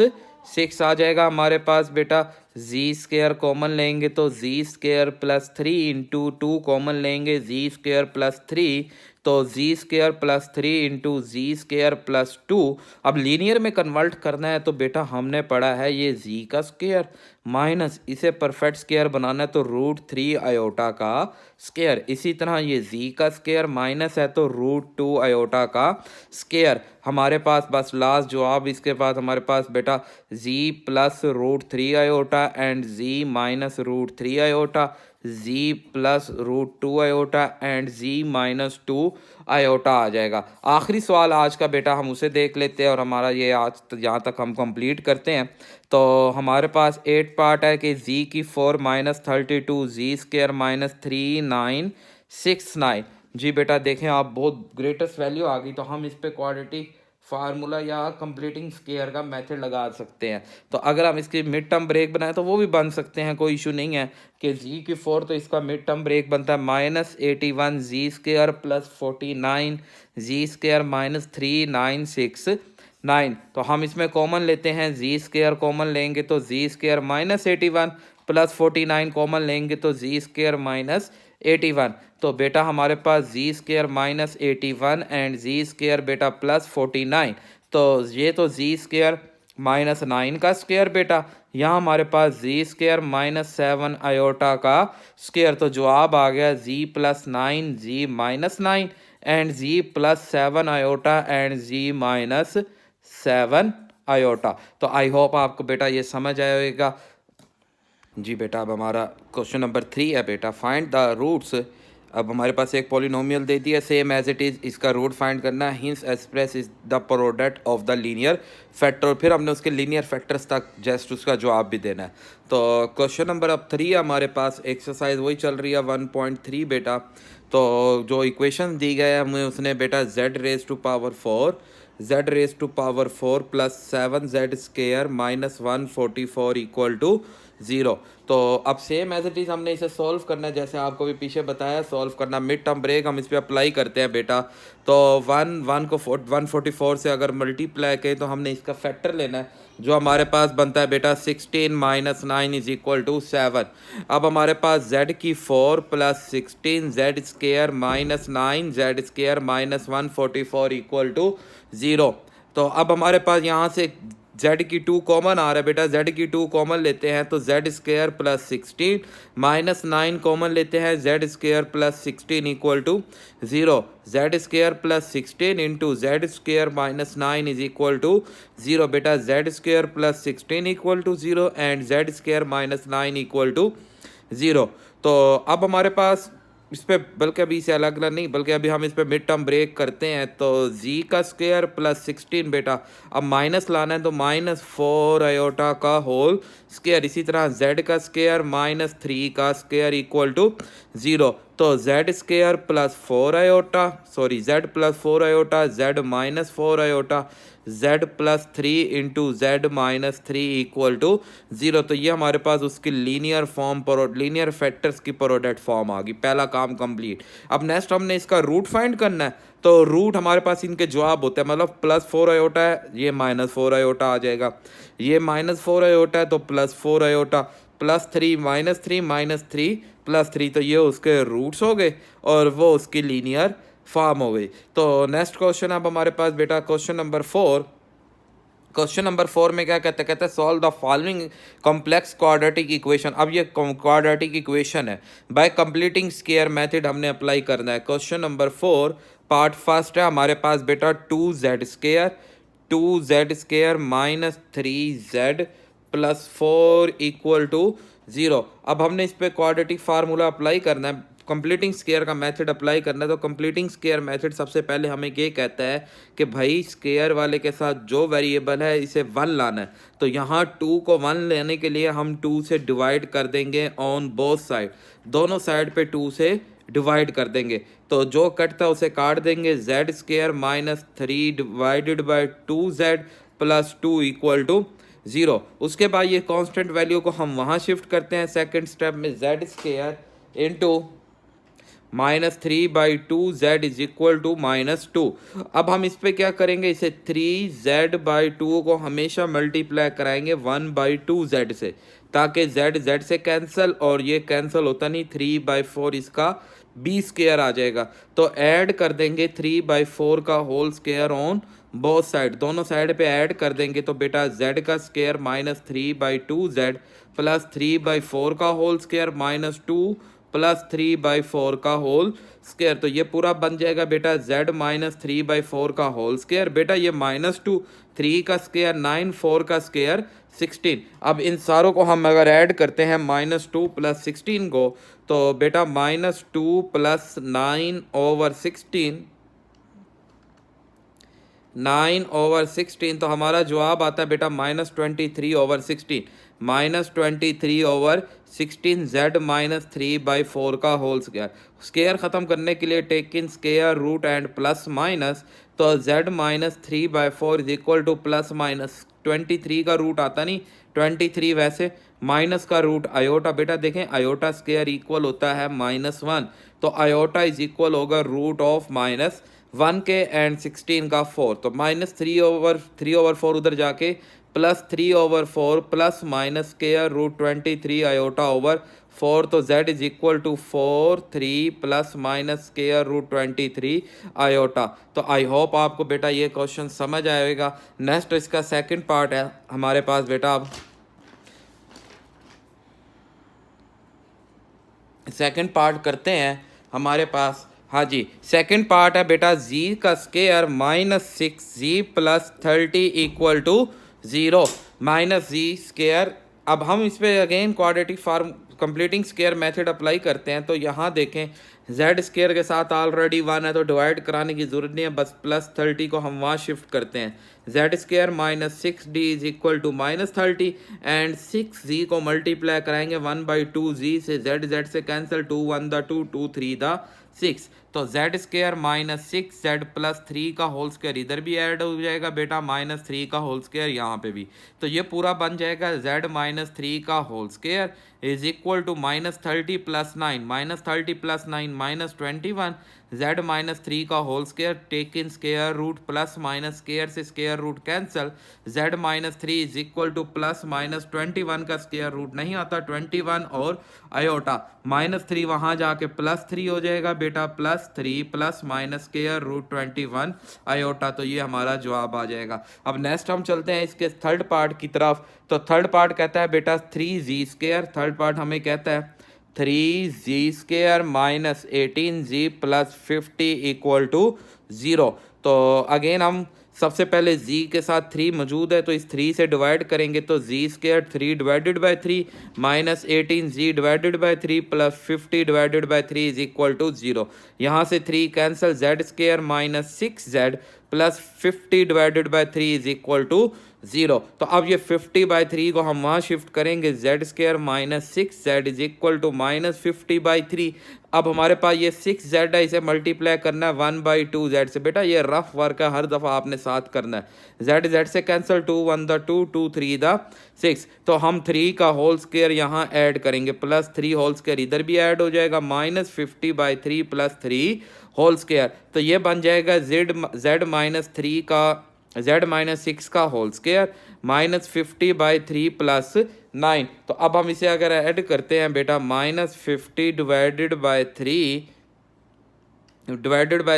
6 आ जाएगा हमारे पास बेटा। जी स्क्वायर कॉमन लेंगे तो z square plus 3 into 2 common लेंगे जी स्क्वायर प्लस 3, तो जी स्क्वायर प्लस 3 इंटू जी स्क्वायर प्लस 2। अब लीनियर में कन्वर्ट करना है तो बेटा हमने पढ़ा है ये जी का स्क्वायर माइनस इसे परफेक्ट स्क्वायर बनाना है तो √3 आयोटा का स्क्वायर। इसी तरह ये जी का स्क्वायर माइनस है तो √2 आयोटा का स्क्वायर। हमारे पास बस लास्ट जवाब इसके बाद हमारे पास बेटा z plus √3 iota and z minus √3 iota, z plus √2 iota and z minus 2 iota आ जाएगा। आखिरी सवाल आज का बेटा हम उसे देख लेते हैं और हमारा ये आज यहाँ तक हम कंप्लीट करते हैं। तो हमारे पास 8 पार्ट है कि जी की 4 माइनस 32 जी स्क्वायर माइनस 3969। जी बेटा देखें आप बहुत ग्रेटेस्ट वैल्यू आ गई, तो हम इस पे क्वाड्रेटिक फार्मूला या कंप्लीटिंग स्क्वायर का मेथड लगा सकते हैं। तो अगर हम इसकी मिड टर्म ब्रेक बनाए तो वो भी बन सकते हैं, कोई इशू नहीं है कि जी की 4 तो इसका मिड टर्म ब्रेक बनता है -81 जी स्क्वायर प्लस 49 जी स्क्वायर माइनस 3969। तो हम इसमें कॉमन लेते हैं, जी स्क्वायर कॉमन लेंगे तो जी स्क्वायर -81 प्लस 49 कॉमन लेंगे तो जी स्क्वायर -81। तो बेटा हमारे पास z square -81 and z square बेटा प्लस 49। तो ये तो जी स्क्वायर माइनस 9 का स्क्वायर बेटा, यहाँ हमारे पास जी स्क्वायर माइनस 7 आयोटा का स्क्वायर, तो जवाब आ गया z plus 9 z minus 9 and z plus 7 iota and z minus 7 iota. तो आई होप आपको बेटा ये समझ आया होगा। जी बेटा, अब हमारा क्वेश्चन नंबर 3 है बेटा, फाइंड द रूट्स। अब हमारे पास एक पॉलिनोमियल दे दिया सेम एज इट इज़, इसका रूट फाइंड करना है। Hints express is the product of the linear factor, फिर हमने उसके लीनियर फैक्टर्स तक जस्ट उसका जवाब भी देना है। तो क्वेश्चन नंबर अब 3 हमारे पास, एक्सरसाइज वही चल रही है 1.3 बेटा। तो जो इक्वेशन दी गए हमें उसने बेटा z raise to power 4 plus 7z square minus 144 equal to 0। तो अब सेम एज इट इज़ हमने इसे सॉल्व करना है, जैसे आपको भी पीछे बताया सॉल्व करना। मिड टर्म ब्रेक हम इस पर अप्लाई करते हैं बेटा। तो 1 को 144 से अगर मल्टीप्लाई करें तो हमने इसका फैक्टर लेना है, जो हमारे पास बनता है बेटा 16 माइनस 9 इज इक्वल टू 7। अब हमारे पास z की 4 plus 16 z square minus 9 z square minus 144 equal to 0। तो अब हमारे पास यहाँ से z की 2 कॉमन आ रहा है बेटा, z की 2 कॉमन लेते हैं तो z square plus 16 minus 9 common लेते हैं, z square plus 16 equal to 0। Z square plus 16 into z square minus 9 is equal to 0 बेटा, z square plus 16 equal to 0 and z square minus 9 equal to 0। तो अब हमारे पास इस पर बल्कि अभी इसे अलग अलग नहीं, बल्कि अभी हम इस पर मिड टर्म ब्रेक करते हैं। तो जी का स्क्वायर प्लस 16 बेटा, अब माइनस लाना है तो माइनस 4 आयोटा का होल स्क्वायर, इसी तरह जेड का स्क्वायर माइनस 3 का स्क्वायर इक्वल टू 0। तो z square plus 4 iota, sorry z plus 4 iota, z minus 4 iota, z plus 3 into z minus 3 equal to 0। तो ये हमारे पास उसकी लीनियर फॉर्म लीनियर फैक्टर्स की प्रोडक्ट फॉर्म आ गई, पहला काम कंप्लीट। अब नेक्स्ट हमने इसका रूट फाइंड करना है। तो रूट हमारे पास इनके जवाब होते हैं, मतलब प्लस 4 आयोटा है, ये माइनस 4 आयोटा आ जाएगा, ये माइनस 4 आयोटा है तो plus 4 iota, plus 3 minus 3 plus 3, तो ये उसके रूट्स हो गए और वो उसकी लीनियर फॉर्म हो गई। तो नेक्स्ट क्वेश्चन अब हमारे पास बेटा क्वेश्चन नंबर 4। क्वेश्चन नंबर 4 में क्या कहते हैं solve the following complex quadratic equation. अब ये क्वाड्रेटिक इक्वेशन है, बाय कंप्लीटिंग स्क्वायर मेथड हमने अप्लाई करना है। क्वेश्चन नंबर 4 पार्ट फर्स्ट है हमारे पास बेटा 2z square minus 3z plus 4 equal to 0। अब हमने इस पर क्वाड्रेटिक फार्मूला अप्लाई करना है, कंप्लीटिंग स्क्वायर का मेथड अप्लाई करना है। तो कंप्लीटिंग स्क्वायर मेथड सबसे पहले हमें ये कहता है कि भाई स्क्वायर वाले के साथ जो वेरिएबल है इसे 1 लाना है। तो यहाँ 2 को 1 लेने के लिए हम 2 से डिवाइड कर देंगे ऑन बोथ साइड, दोनों साइड पे 2 से डिवाइड कर देंगे। तो जो कटता है उसे काट देंगे, z square minus 3 divided by 2z plus 2 equal to 0। उसके बाद ये कांस्टेंट वैल्यू को हम वहाँ शिफ्ट करते हैं सेकंड स्टेप में, z square into minus 3/2z is equal to -2। अब हम इस पे क्या करेंगे, इसे 3z/2 को हमेशा मल्टीप्लाई कराएंगे 1/2z से, ताकि z से कैंसिल और ये कैंसिल होता नहीं, 3/4 इसका b स्क्वायर आ जाएगा। तो ऐड कर देंगे 3/4 का whole square on both side, दोनों साइड पे ऐड कर देंगे। तो बेटा z का स्क्वायर -3/2z प्लस 3/4 का होल स्क्वायर -2 प्लस 3/4 का होल स्क्वायर, तो ये पूरा बन जाएगा बेटा z माइनस 3/4 का होल स्क्वायर। बेटा ये -2, 3 का स्क्वायर 9, 4 का स्क्वायर 16। अब इन सारों को हम अगर ऐड करते हैं -2 प्लस 16 को, तो बेटा -2 प्लस 9/16, 9/16, तो हमारा जवाब आता है बेटा -23/16, -23/16 z माइनस 3/4 का होल स्क्वायर। स्क्वायर ख़त्म करने के लिए take in square root and plus minus, तो z minus 3/4 is equal to plus minus 23 का रूट आता नहीं 23, वैसे माइनस का रूट आयोटा, बेटा देखें आयोटा स्क्वायर इक्वल होता है -1, तो आयोटा इज इक्वल होगा रूट ऑफ -1 के एंड 16 का 4, तो -3/4 उधर जाके +3/4 plus minus square root 23 iota over 4, तो z is equal to 4 3 plus minus square root 23 iota. तो आई होप आपको बेटा ये क्वेश्चन समझ आएगा। नेक्स्ट इसका सेकंड पार्ट है हमारे पास बेटा। अब सेकंड पार्ट करते हैं हमारे पास। हाँ जी, सेकंड पार्ट है बेटा z का square minus 6z plus 30 equal to 0 minus जी स्क्वायर। अब हम इस पे again quadratic form completing square method apply करते हैं। तो यहाँ देखें z स्क्वायर के साथ ऑलरेडी 1 है तो डिवाइड कराने की ज़रूरत नहीं है, बस प्लस 30 को हम वहाँ शिफ्ट करते हैं। z square minus 6d is equal to minus 30 and 6z को मल्टीप्लाई कराएंगे 1/2z से, z से कैंसिल, 2 1 द 2 2 3 द 6, तो z square minus 6z plus 3 का होल स्क्वायर इधर भी ऐड हो जाएगा बेटा, माइनस 3 का होल स्क्वायर यहाँ पे भी। तो ये पूरा बन जाएगा z माइनस 3 का whole square is equal to minus 30 plus 9, minus 30 plus 9 minus 21, z minus 3 का whole square take in square root, plus minus square से square root cancel, z minus 3 is equal to plus minus 21 का square root नहीं आता 21 और iota, minus 3 वहाँ जाके plus 3 हो जाएगा बेटा, plus 3 plus minus square root 21 iota. तो ये हमारा जवाब आ जाएगा। अब नेक्स्ट हम चलते हैं इसके थर्ड पार्ट की तरफ। तो थर्ड पार्ट कहता है बेटा 3z स्क्वायर, थर्ड पार्ट हमें कहता है 3z square minus 18z plus 50 equal to 0। तो अगेन हम सबसे पहले z के साथ 3 मौजूद है तो इस 3 से डिवाइड करेंगे तो z square 3 divided by 3 minus 18z divided by 3 plus 50 divided by 3 is equal to 0। यहाँ से 3 cancel, z square minus 6z plus 50 divided by 3 is equal to 0। तो अब ये 50/3 को हम वहाँ शिफ्ट करेंगे, z square minus 6z is equal to minus 50/3। अब हमारे पास ये 6z है, इसे मल्टीप्लाई करना है 1/2z से। बेटा ये रफ वर्क है, हर दफ़ा आपने साथ करना है। z से कैंसिल, 2 1 द 2 2 3 द 6, तो हम 3 का होल स्क्वायर यहाँ ऐड करेंगे, प्लस 3 होल स्क्वायर इधर भी ऐड हो जाएगा, माइनस 50/3 प्लस 3 होल स्क्वायर। तो ये बन जाएगा z माइनस 3 का z माइनस 6 का होल स्क्वायर माइनस 50/3 प्लस 9। तो अब हम इसे अगर ऐड करते हैं बेटा, minus 50 divided by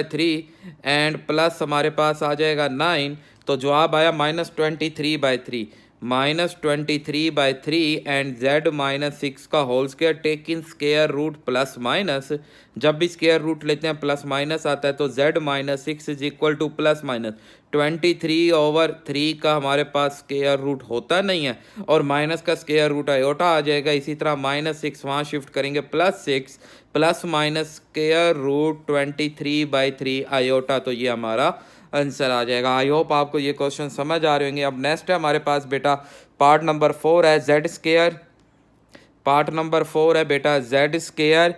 3 and plus हमारे पास आ जाएगा 9, तो जवाब आया minus 23/3, minus 23/3 and z minus 6 का whole square take in square root plus minus, जब भी स्क्वायर रूट लेते हैं प्लस माइनस आता है, तो z minus 6 is equal to plus minus 23/3 का हमारे पास स्क्वायर रूट होता नहीं है और माइनस का स्क्वायर रूट आयोटा आ जाएगा। इसी तरह माइनस 6 वहाँ शिफ्ट करेंगे, plus 6 plus minus square root 23/3 iota. तो ये हमारा आंसर आ जाएगा। आई होप आपको ये क्वेश्चन समझ आ रहे होंगे। अब नेक्स्ट है हमारे पास बेटा पार्ट नंबर 4 है z स्क्वायर, पार्ट नंबर 4 है बेटा z square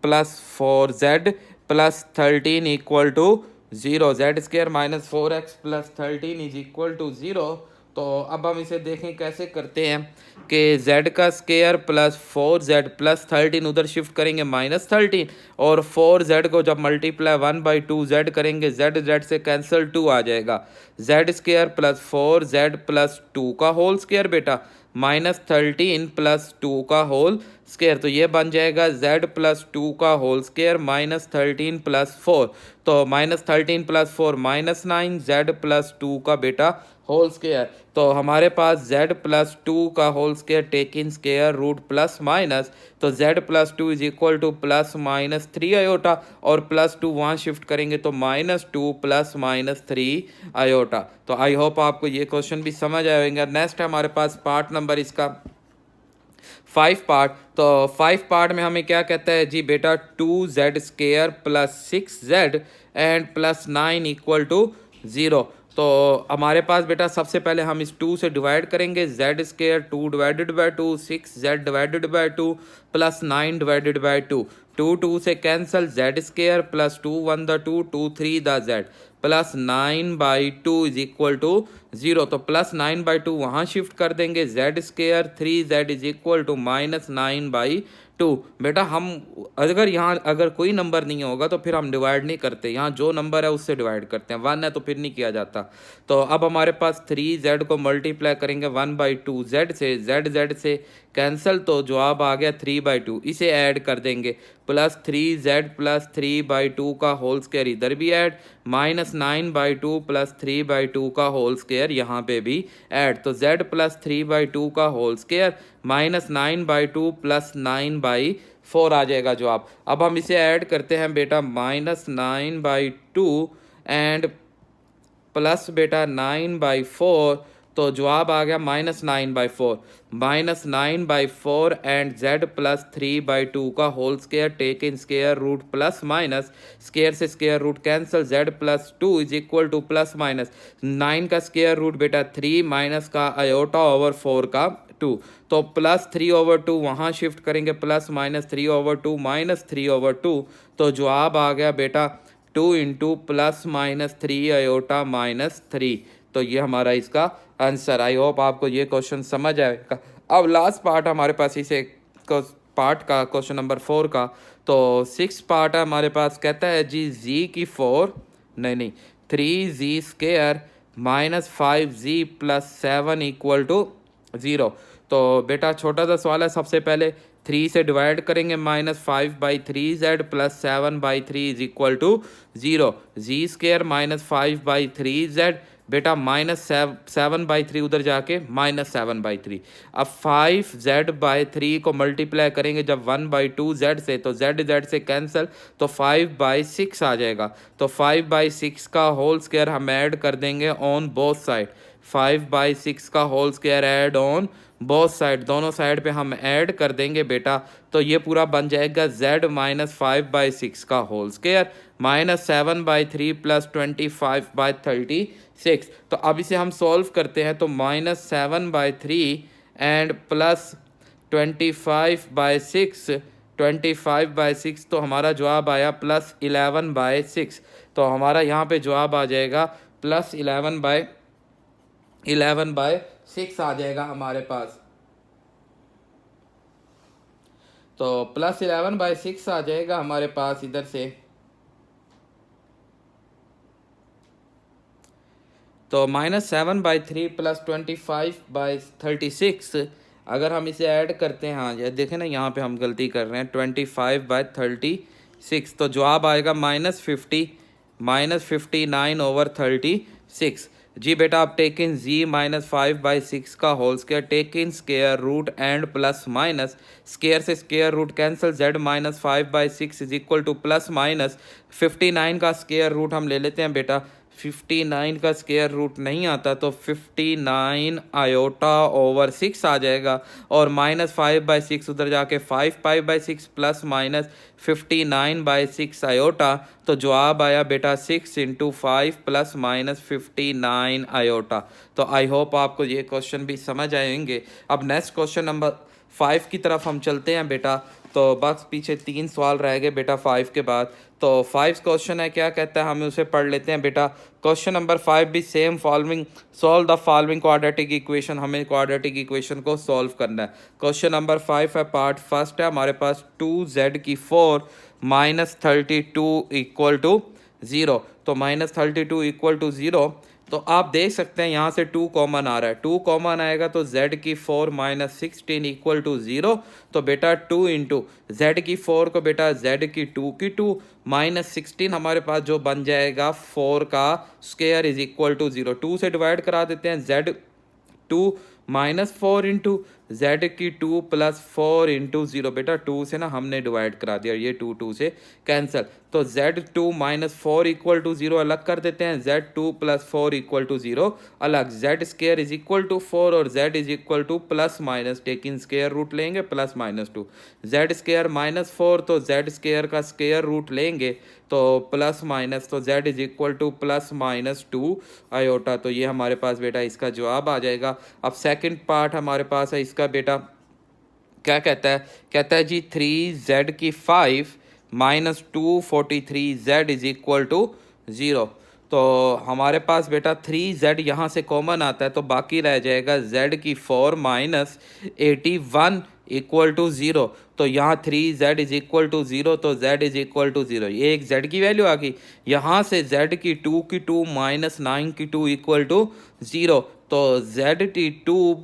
plus 4z plus 13 equal to 0, z square minus 4x plus 13 is equal to 0। तो अब हम इसे देखें कैसे करते हैं कि z का स्क्वायर प्लस 4z प्लस 13 उधर शिफ्ट करेंगे माइनस 13 और 4z को जब मल्टीप्लाई 1/2z करेंगे z से कैंसिल 2 आ जाएगा, z square plus 4z plus 2 का होल स्क्वायर बेटा माइनस 13 प्लस 2 का होल स्क्वायर। तो ये बन जाएगा z प्लस 2 का होल स्क्वायर माइनस 13 प्लस 4, तो minus 13 plus 4 minus 9 z plus 2 का बेटा होल स्क्वायर। तो हमारे पास z प्लस 2 का whole square take in square root plus minus, तो z plus 2 is equal to plus minus 3 iota और प्लस 2 वहाँ शिफ्ट करेंगे तो माइनस 2 प्लस माइनस 3 आयोटा। तो आई होप आपको ये क्वेश्चन भी समझ आएंगे। नेक्स्ट है हमारे पास पार्ट नंबर इसका 5 पार्ट। तो 5 पार्ट में हमें क्या कहता है जी बेटा 2z square plus 6z and plus 9 equal to 0। तो हमारे पास बेटा सबसे पहले हम इस 2 से डिवाइड करेंगे, z square 2 divided by 2, 6z divided by 2 plus 9 divided by 2, 2 से cancel, z square plus 2 1 the 2 2 3 the z प्लस 9/2 इज इक्वल टू 0। तो प्लस 9/2 वहाँ शिफ्ट कर देंगे, z square 3z is equal to minus 9/2 to. बेटा हम अगर यहाँ अगर कोई नंबर नहीं होगा तो फिर हम डिवाइड नहीं करते, यहाँ जो नंबर है उससे डिवाइड करते हैं, 1 है तो फिर नहीं किया जाता। तो अब हमारे पास 3z को मल्टीप्लाई करेंगे 1/2 z से कैंसिल, तो जवाब आ गया 3/2। इसे ऐड कर देंगे, प्लस 3z प्लस 3/2 का होल स्क्वायर इधर भी ऐड, -9/2 प्लस 3/2 का होल स्क्वायर यहाँ पे भी ऐड। तो z प्लस 3/2 का होल स्क्वायर -9/2 प्लस 9/4 आ जाएगा जवाब। अब हम इसे ऐड करते हैं बेटा, -9/2 एंड प्लस बेटा 9/4, तो जवाब आ गया -9/4। -9/4 एंड z प्लस 3/2 का whole square, take in square root plus minus, square से square root cancel, z plus 2 is equal to plus minus 9 का स्क्वायर रूट बेटा 3 माइनस का आयोटा ओवर 4 का 2, तो प्लस 3/2 वहाँ शिफ्ट करेंगे, प्लस माइनस 3/2 माइनस 3/2, तो जवाब आ गया बेटा 2 into plus minus 3 iota minus 3। तो ये हमारा इसका आंसर। आई होप आपको ये क्वेश्चन समझ आएगा। अब लास्ट पार्ट हमारे पास इसे पार्ट का क्वेश्चन नंबर 4 का, तो 6 पार्ट है हमारे पास। कहता है जी z की 4 नहीं 3z square minus 5z plus 7 equal to 0। तो बेटा छोटा सा सवाल है, सबसे पहले 3 से डिवाइड करेंगे, -5/3z plus 7/3 is equal to 0। Z square -5/3z बेटा -7/3 उधर जाके -7/3। अब 5z/3 को मल्टीप्लाई करेंगे जब 1/2z से, तो z से कैंसिल, तो 5/6 आ जाएगा। तो 5/6 का होल स्क्वायर हम ऐड कर देंगे ऑन बोथ साइड, 5/6 का whole square add on both side, दोनों साइड पे हम ऐड कर देंगे बेटा। तो ये पूरा बन जाएगा z -5/6 का होल स्क्वायर -7/3 प्लस 25/36। तो अब इसे हम सॉल्व करते हैं, तो -7/3 एंड प्लस 25/6 तो हमारा जवाब आया प्लस 11/6। तो हमारा यहाँ पे जवाब आ जाएगा प्लस 11/6 आ जाएगा हमारे पास। तो प्लस 11/6 आ जाएगा हमारे पास इधर से। तो -7/3 प्लस 25/36 अगर हम इसे ऐड करते हैं, हाँ ये देखें ना, यहाँ पे हम गलती कर रहे हैं, 25/36, तो जवाब आएगा -59/36। जी बेटा आप टेक इन z -5/6 का whole square, take in square root and plus minus, square से square root cancel, z -5/6 is equal to plus minus 59 का स्क्वायर रूट हम ले लेते हैं बेटा, 59 का स्क्वायर रूट नहीं आता, तो 59 आयोटा ओवर 6 आ जाएगा, और -5/6 उधर जाके 5/6 प्लस माइनस 59/6 आयोटा, तो जवाब आया बेटा 6 इंटू 5 प्लस माइनस 59 आयोटा। तो आई होप आपको ये क्वेश्चन भी समझ आएंगे। अब नेक्स्ट क्वेश्चन नंबर 5 की तरफ हम चलते हैं बेटा। तो बस पीछे 3 सवाल रह गए बेटा 5 के बाद। तो 5 क्वेश्चन है, क्या कहता है, हम उसे पढ़ लेते हैं बेटा। क्वेश्चन नंबर 5 भी same following, solve the following quadratic equation, हमें क्वाड्रेटिक इक्वेशन को सॉल्व करना है। क्वेश्चन नंबर 5 है, पार्ट फर्स्ट है हमारे पास, 2z की 4 -32 इक्वल टू 0। तो -32 इक्वल टू 0, तो आप देख सकते हैं यहाँ से 2 कॉमन आ रहा है, 2 कॉमन आएगा तो z की 4 -16 इक्वल टू 0। तो बेटा 2 इंटू z की 4 को बेटा z की 2 -16 हमारे पास जो बन जाएगा 4 का स्क्वायर इज इक्वल टू 0। 2 से डिवाइड करा देते हैं, z 2 -4 इंटू z की 2 प्लस 4 इंटू 0। बेटा 2 से ना हमने डिवाइड करा दिया, ये 2 से कैंसिल, तो z2 -4 इक्वल टू 0 अलग कर देते हैं, z2 प्लस 4 इक्वल टू 0 अलग, z square is equal to 4 और z is equal to plus minus, take in square root लेंगे प्लस -2, z स्क्वायर -4 तो z स्क्वायर का स्क्वायर रूट लेंगे तो प्लस माइनस, तो z is equal to plus -2 iota. तो ये हमारे पास बेटा इसका जवाब आ जाएगा। अब सेकंड पार्ट हमारे पास है इसका बेटा, क्या कहता है, कहता है जी 3z की 5 -243z इज इक्वल टू 0। तो हमारे पास बेटा 3z यहाँ से कॉमन आता है, तो बाकी रह जाएगा z की 4 माइनस 81 इक्वल टू 0। तो यहाँ 3z इज इक्वल टू 0, तो z इज इक्वल टू 0। ये एक z की वैल्यू आ गई। यहाँ से z की 2 माइनस 9 की 2 इक्वल टू 0। तो z की 2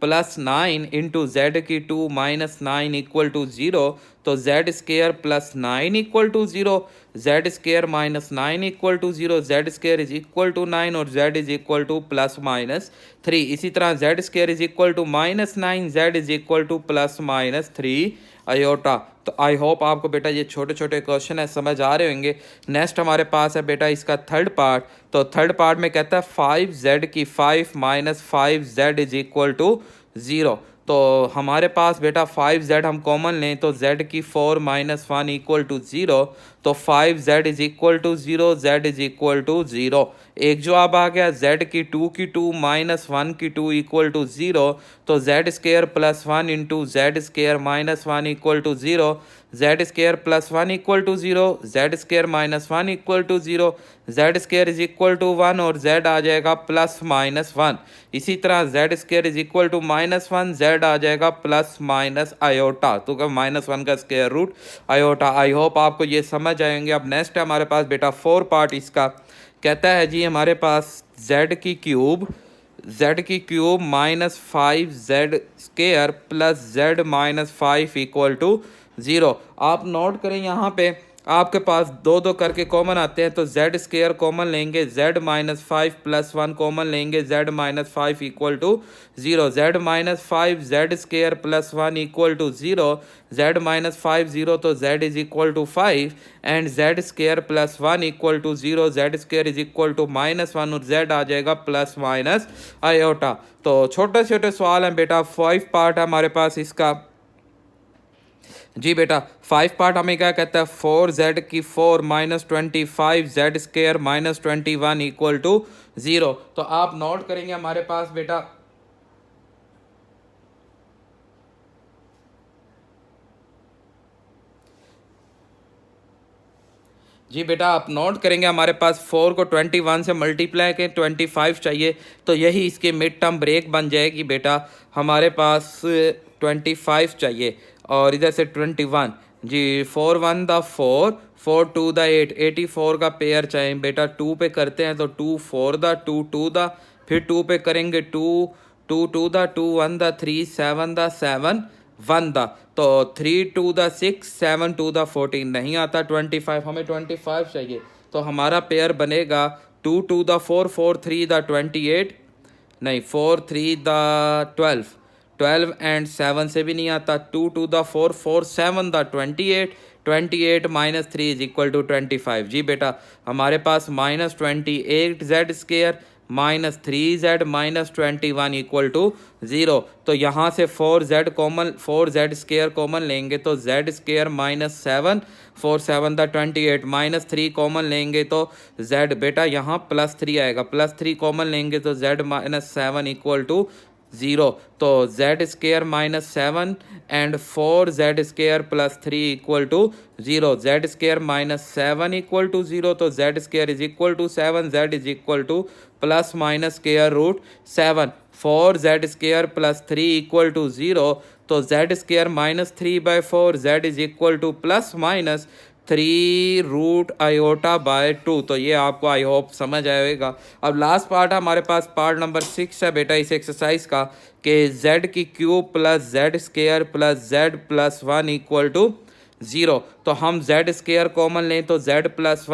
प्लस 9 इंटू जेड की 2 माइनस 9 इक्वल टू 0। तो z square plus 9 equal to 0, z square minus 9 equal to 0, z square is equal to 9 और z is equal to plus minus 3। इसी तरह z square is equal to minus 9, z is equal to plus minus 3 iota. तो I hope आपको बेटा ये छोटे छोटे question है समझ आ रहे होंगे। नेक्स्ट हमारे पास है बेटा इसका थर्ड पार्ट। तो थर्ड पार्ट में कहता है 5z की 5 minus 5z is equal to 0। तो हमारे पास बेटा 5z हम कॉमन लें तो z की 4 माइनस 1 इक्वल टू 0। तो 5z is equal to 0, z is equal to 0। एक जवाब आ गया z की 2 माइनस 1 की 2 इक्वल टू 0। तो z square plus 1 into z square minus 1 equal to 0, z square plus 1 equal to 0, z square minus 1 equal to 0, z square is equal to 1 और Z आ जाएगा प्लस माइनस 1। इसी तरह z square is equal to minus 1, z आ जाएगा plus minus iota. तो क्या minus 1 का square root iota. I hope आपको ये समझ आएंगे। अब नेक्स्ट है हमारे पास बेटा 4 पार्ट इसका। कहता है जी हमारे पास z की cube minus 5z square plus z minus 5 equal to 0। आप नोट करें यहाँ पे आपके पास दो दो करके कॉमन आते हैं, तो z स्केयर कॉमन लेंगे, z माइनस 5 प्लस 1 कॉमन लेंगे, z minus 5 equal to 0, z minus 5 z square plus 1 equal to 0, z minus 5 0, तो z is equal to 5 and z square plus 1 equal to 0, z square is equal to minus 1 और z आ जाएगा plus minus iota. तो छोटे छोटे सवाल हैं बेटा। 5 part है हमारे पास इसका। जी बेटा 5 पार्ट हमें क्या कहता है 4z की 4 minus 25 z square minus 21 equal to 0। तो आप नोट करेंगे हमारे पास बेटा जी बेटा आप नोट करेंगे हमारे पास 4 को 21 से मल्टीप्लाई के 25 चाहिए, तो यही इसके मिड टर्म ब्रेक बन जाएगी बेटा। हमारे पास 25 चाहिए और इधर से 21। जी 4 1 द 4, 4 2 द 8, 84 का पेयर चाहिए बेटा। 2 पे करते हैं तो 2 4 द 2 2 द, फिर 2 पे करेंगे 2 2 2 द 2 1 द 3 7 द 7 1 द, तो 3 2 द 6 7 2 द 14 नहीं आता 25, हमें 25 चाहिए। तो हमारा पेयर बनेगा 2 2 द 4 4 3 द 28, नहीं 4 3 द 12, 12 एंड 7 से भी नहीं आता। 2 2 द 4 4 7 द 28, 28 माइनस 3 इज इक्वल टू 25। जी बेटा हमारे पास minus 28 z square minus 3z minus 21 equal to 0। तो यहाँ से 4z common, 4z square common लेंगे तो z स्केयर माइनस 7, 4 7 द 28 माइनस 3 कॉमन लेंगे तो z बेटा यहाँ प्लस 3 आएगा, प्लस 3 कॉमन लेंगे तो z माइनस 7 इक्वल टू 0। तो z square minus 7 and 4z square plus 3 equal to 0, z square minus 7 equal to 0, तो z square is equal to 7, z is equal to plus minus square root 7। 4z square plus 3 equal to 0, तो z square minus 3/4, z is equal to plus minus 3 root iota by 2। तो ये आपको I hope समझ आएगा। अब last part है हमारे पास, part number 6 है बेटा इस एक्सरसाइज का, कि z की cube plus z square plus z plus 1 equal to 0। तो हम z स्केयर कॉमन लें तो z प्लस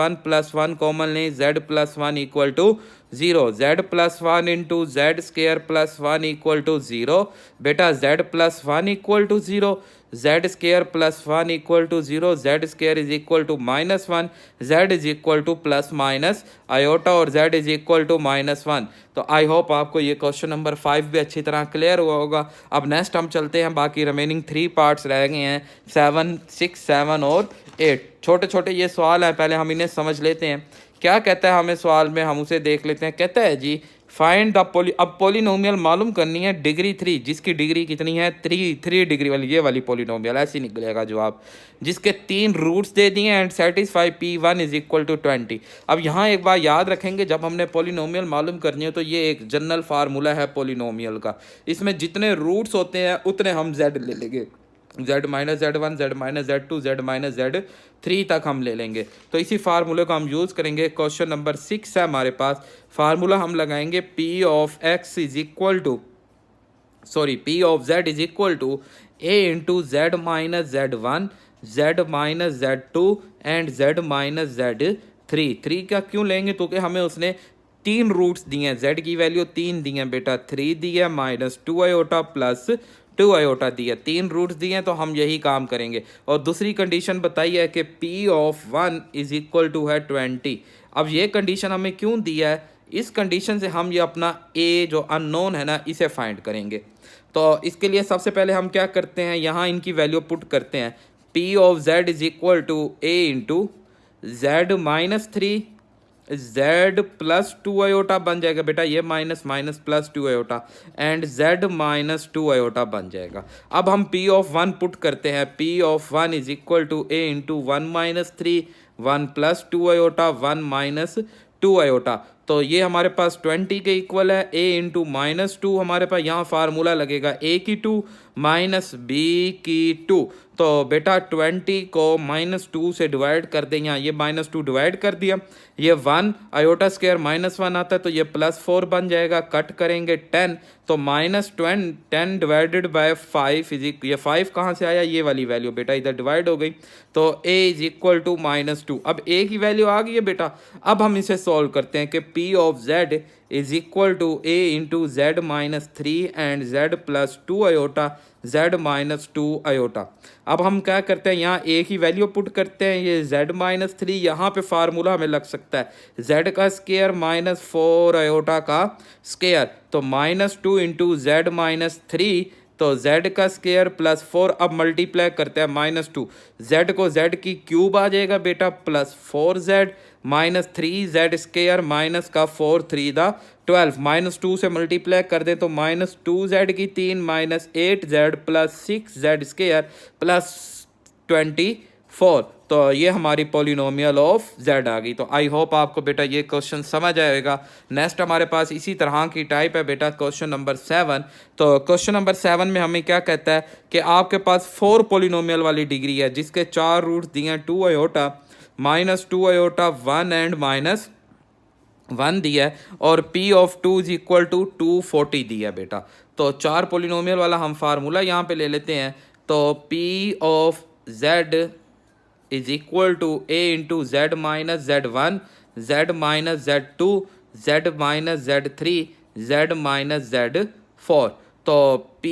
1 कॉमन लें, z plus 1 equal to 0, z plus 1 into z square plus 1 equal to 0। बेटा z plus 1 equal to 0, z square plus 1 equal to 0, z square is equal to minus 1, z is equal to plus minus iota और z is equal to minus 1। तो I hope आपको ये question number 5 भी अच्छी तरह clear हुआ होगा। अब नेक्स्ट हम चलते हैं, बाकी रिमेनिंग 3 पार्ट्स रह गए हैं, 7 6 7 और 8। छोटे छोटे ये सवाल हैं, पहले हम इन्हें समझ लेते हैं क्या कहता है हमें सवाल में, हम उसे देख लेते हैं। कहता है जी फाइंड द अब पोलिनोमियल मालूम करनी है डिग्री 3, जिसकी डिग्री कितनी है 3 डिग्री वाली, ये वाली पोलिनोमियल ऐसे निकलेगा जवाब, जिसके 3 रूट्स दे दिए and satisfy P1 is equal to 20। अब यहाँ एक बार याद रखेंगे, जब हमने पोलिनोमियल मालूम करनी है तो ये एक जनरल फार्मूला है पोलिनोमियल का, इसमें जितने रूट्स होते हैं उतने हम z ले लेंगे, z minus Z1, Z minus Z2, Z minus Z3 तक हम ले लेंगे। तो इसी फार्मूले को हम यूज़ करेंगे। क्वेश्चन नंबर 6 है हमारे पास, फार्मूला हम लगाएंगे P of X is equal to P of Z is equal to A into Z minus Z1, Z minus Z2 and Z minus Z3। 3 का क्यों लेंगे, तो कि हमें उसने 3 रूट्स दिए हैं, z की वैल्यू 3 दी है बेटा, 3 दी है माइनस 2 आयोटा प्लस 2 आयोटा दी है, 3 रूट्स दिए हैं, तो हम यही काम करेंगे। और दूसरी कंडीशन बताई है कि P of 1 is equal to है 20। अब ये कंडीशन हमें क्यों दिया है, इस कंडीशन से हम ये अपना A जो अननोन है ना, इसे फाइंड करेंगे। तो इसके लिए सबसे पहले हम क्या करते हैं, यहाँ इनकी वैल्यू पुट करते हैं। P of Z is equal to A into Z minus 3 Z plus 2 iota बन जाएगा बेटा, ये minus minus plus 2 iota and Z minus 2 iota बन जाएगा। अब हम P ऑफ 1 पुट करते हैं। P of 1 is equal to A into 1 minus 3, 1 plus 2 iota, 1 minus 2 iota. तो ये हमारे पास 20 के इक्वल है। A इंटू माइनस 2 हमारे पास यहाँ फार्मूला लगेगा A की 2 माइनस B की 2। तो बेटा 20 को माइनस 2 से डिवाइड कर दें, यहाँ ये माइनस 2 डिवाइड कर दिया, ये 1 आयोटा स्क्वायर माइनस 1 आता है तो ये प्लस 4 बन जाएगा। कट करेंगे 10, तो माइनस 10 डिवाइडेड बाय 5 ये 5 कहाँ से आया, ये वाली वैल्यू बेटा इधर डिवाइड हो गई, तो A is equal to minus 2। अब A की वैल्यू आ गई है बेटा। अब हम इसे सॉल्व करते हैं कि P of Z is equal to A into Z minus 3 and Z plus 2 iota, Z minus 2 iota. अब हम क्या करते हैं, यहाँ A की वैल्यू पुट करते हैं, ये Z माइनस 3, यहाँ पे फार्मूला हमें लग सकता है Z का स्केयर माइनस 4 आयोटा का स्केयर, तो माइनस 2 इंटू Z माइनस 3, तो z का स्केयर प्लस 4। अब मल्टीप्लाई करते हैं माइनस 2, z को z की क्यूब आ जाएगा बेटा, plus 4z minus 3z square minus का 4 3 दा 12, माइनस 2 से मल्टीप्लाई कर दें तो माइनस 2z की 3 minus 8z plus 6z square plus 24। तो ये हमारी पोलिनोमियल ऑफ z आ गई। तो आई होप आपको बेटा ये क्वेश्चन समझ आएगा। नेक्स्ट हमारे पास इसी तरह की टाइप है बेटा, क्वेश्चन नंबर 7। तो क्वेश्चन नंबर 7 में हमें क्या कहता है कि आपके पास 4 पोलिनोमियल वाली डिग्री है, जिसके 4 रूट्स दिए हैं, 2 iota minus 2 iota 1 and minus 1 दिया है, और P of 2 is equal to 240 दिया बेटा। तो 4 पोलिनोमियल वाला हम फार्मूला यहाँ पे ले लेते हैं। तो P of Z is equal to A into Z minus Z1, Z minus Z2, Z minus Z3, Z minus Z4। तो P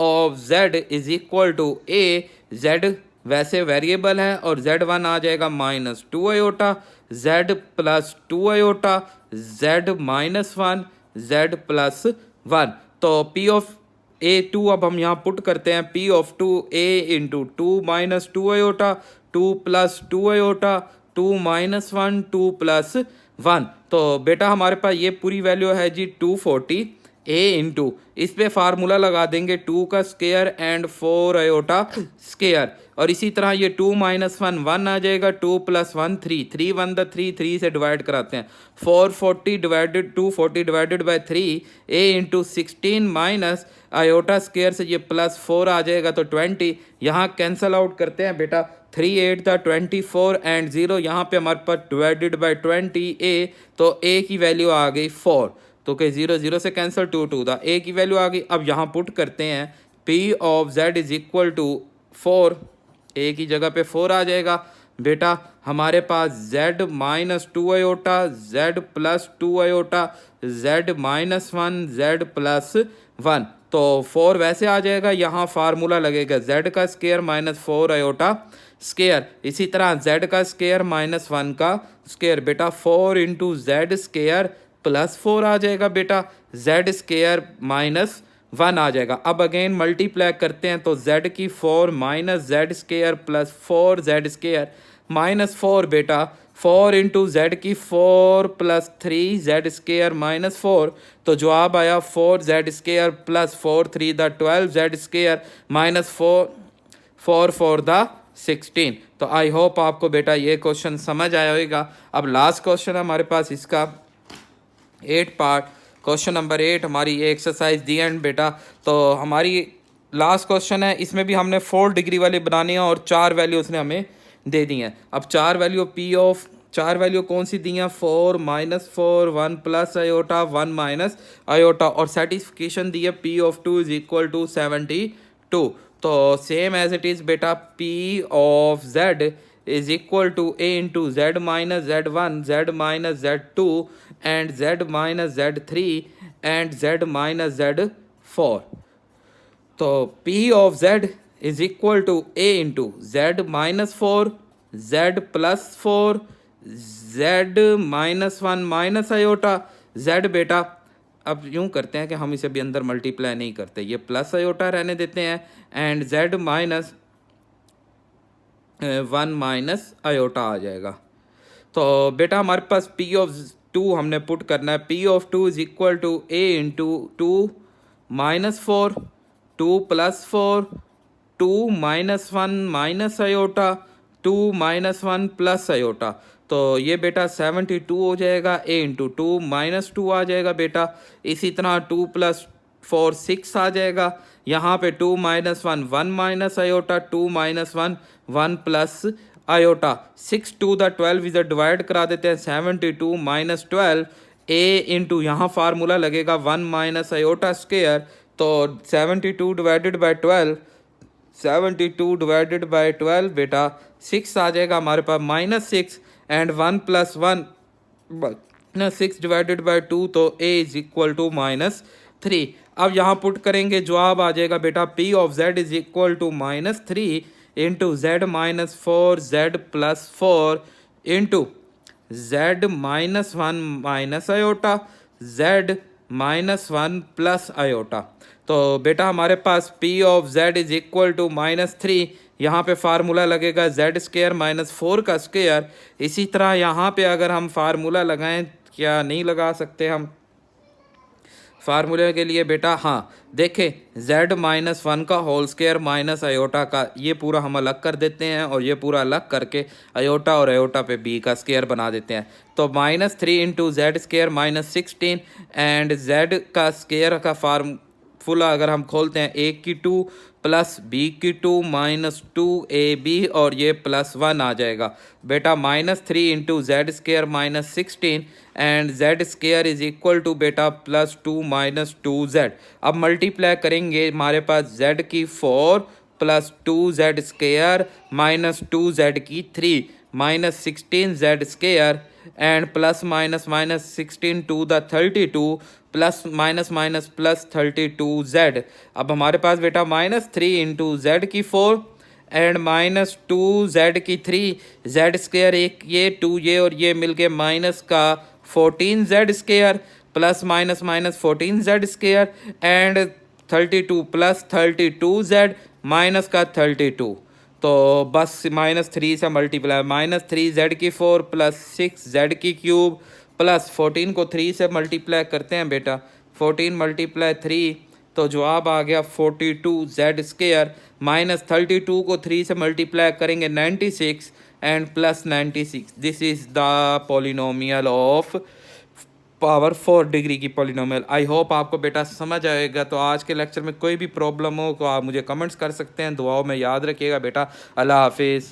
of Z is equal to A, Z वैसे वेरिएबल है, और Z1 आ जाएगा minus 2 iota, Z plus 2 iota, Z minus 1, Z plus 1। तो P of A2 अब हम यहाँ पुट करते हैं, P of 2 A into 2 minus 2 iota, 2 plus 2 iota, 2 minus 1, 2 plus 1। तो बेटा हमारे पास ये पूरी वैल्यू है जी 240 A इंटू, इस पे फार्मूला लगा देंगे 2 का स्केयर एंड 4 आयोटा स्केयर, और इसी तरह ये 2 माइनस 1 1 आ जाएगा, 2 प्लस 1 3, 3 1 द 3, 3 से डिवाइड कराते हैं, 440 divided 240 divided by 3 A into 16 minus iota square से ये प्लस 4 आ जाएगा, तो 20 यहाँ कैंसल आउट करते हैं बेटा, 3 8 द 24 एंड 0 यहाँ पे हमारे पास डिवाइडेड बाय 20 A, तो A की वैल्यू आ गई 4, तो कि 0 0 से कैंसिल, 2 2 द A की वैल्यू आ गई। अब यहाँ पुट करते हैं P of Z is equal to 4, A की जगह पे 4 आ जाएगा बेटा। हमारे पास Z minus 2 iota, Z plus 2 iota, Z minus 1, Z plus 1, तो 4 वैसे आ जाएगा, यहाँ फार्मूला लगेगा Z का स्केयर माइनस 4 आयोटा स्केयर, इसी तरह Z का स्केयर माइनस 1 का स्केयर बेटा, 4 इंटू Z स्केयर प्लस 4 आ जाएगा बेटा, Z स्केयर माइनस 1 आ जाएगा। अब अगेन मल्टीप्लाई करते हैं, तो Z की 4 minus Z square plus 4 Z square minus 4 बेटा, 4 इंटू जेड की 4 प्लस 3 जेड स्केयर माइनस 4, तो जवाब आया 4 Z square plus 4 3 the 12 Z square minus 4 4 the 16। तो आई होप आपको बेटा ये क्वेश्चन समझ आया होगा। अब लास्ट क्वेश्चन है हमारे पास इसका 8 पार्ट, क्वेश्चन नंबर 8 हमारी ये एक्सरसाइज दी एंड बेटा। तो हमारी लास्ट क्वेश्चन है, इसमें भी हमने 4 डिग्री वाली बनानी है और 4 वैल्यू उसने हमें दे दी हैं। अब 4 वैल्यू पी ऑफ 4 वैल्यू कौन सी दी हैं, 4 -4 1 प्लस आयोटा 1 माइनस आयोटा, और सेटिस्फिकेशन दी है P of 2 is equal to 72। तो सेम एज इट इज़ बेटा, P of z is equal to a into z minus z1 z minus z2 and z minus z3 and z minus z4। तो p of z is equal to a into z minus 4 z plus 4 z minus 1 minus iota z बेटा। अब यूं करते हैं कि हम इसे भी अंदर मल्टीप्लाई नहीं करते, ये प्लस आयोटा रहने देते हैं, and z minus 1 minus iota आ जाएगा। तो बेटा हमारे पास पी ऑफ 2 हमने पुट करना है, P of 2 is equal to A into 2 minus 4 2 plus 4 2 minus 1 minus iota 2 minus 1 plus iota. तो ये बेटा 72 हो जाएगा, ए इंटू 2 माइनस 2 आ जाएगा बेटा। इसी तरह 2 प्लस 4 6 आ जाएगा। यहाँ पे 2 minus 1 1 minus iota 2 minus 1 1 plus iota. 6 to the 12 इधर डिवाइड करा देते हैं, 72 माइनस 12 ए इंटू यहाँ फार्मूला लगेगा 1 माइनस आयोटा स्क्वेयर। तो 72 डिवाइडेड बाई 12 72 डिवाइडेड बाई 12 बेटा 6 आ जाएगा हमारे पास, minus 6 and 1 plus 1 6 divided by 2, तो a is equal to minus 3। अब यहाँ पुट करेंगे, जवाब आ जाएगा बेटा P of z is equal to minus 3 into z minus 4 z plus 4 into z minus 1 minus iota z minus 1 plus iota. तो बेटा हमारे पास p of z is equal to minus 3, यहाँ पे फार्मूला लगेगा जेड स्क्वेयर माइनस 4 का square. इसी तरह यहाँ पे अगर हम फार्मूला लगाएं, क्या नहीं लगा सकते हम फार्मूले के लिए बेटा, हाँ देखें z माइनस 1 का होल स्क्वायर माइनस आयोटा का, ये पूरा हम अलग कर देते हैं और ये पूरा अलग करके आयोटा और आयोटा पे b का स्क्वायर बना देते हैं। तो minus 3 into z square minus 16 and z का स्क्वायर का फार्मूला अगर हम खोलते हैं, a की 2 प्लस b की 2 माइनस 2ab और ये प्लस 1 आ जाएगा बेटा। Minus 3 into z square minus 16 and z square is equal to बेटा प्लस 2 माइनस 2z। अब मल्टीप्लाई करेंगे, हमारे पास z की 4 plus 2z square minus 2z की 3 minus 16z square and plus minus minus 16 to the 32 plus minus minus plus 32z। अब हमारे पास बेटा माइनस 3 इंटू जेड की 4 एंड माइनस 2z की 3 जेड स्क्वायर, एक ये 2 ये और ये मिलके माइनस का 14z square plus minus minus 14z square and 32 plus 32z minus का 32। तो बस माइनस 3 से मल्टीप्लाई, माइनस 3z की 4 प्लस 6z की क्यूब प्लस 14 को 3 से मल्टीप्लाई करते हैं बेटा, 14 मल्टीप्लाई 3 तो जवाब आ गया 42z स्क्वायर माइनस 32 को 3 से मल्टीप्लाई करेंगे 96 and plus 96। This is the polynomial of power 4 degree की पॉलिनोमियल। आई होप आपको बेटा समझ आएगा। तो आज के लेक्चर में कोई भी प्रॉब्लम हो तो आप मुझे कमेंट्स कर सकते हैं। दुआओं में याद रखिएगा बेटा। अल्लाह हाफिज़।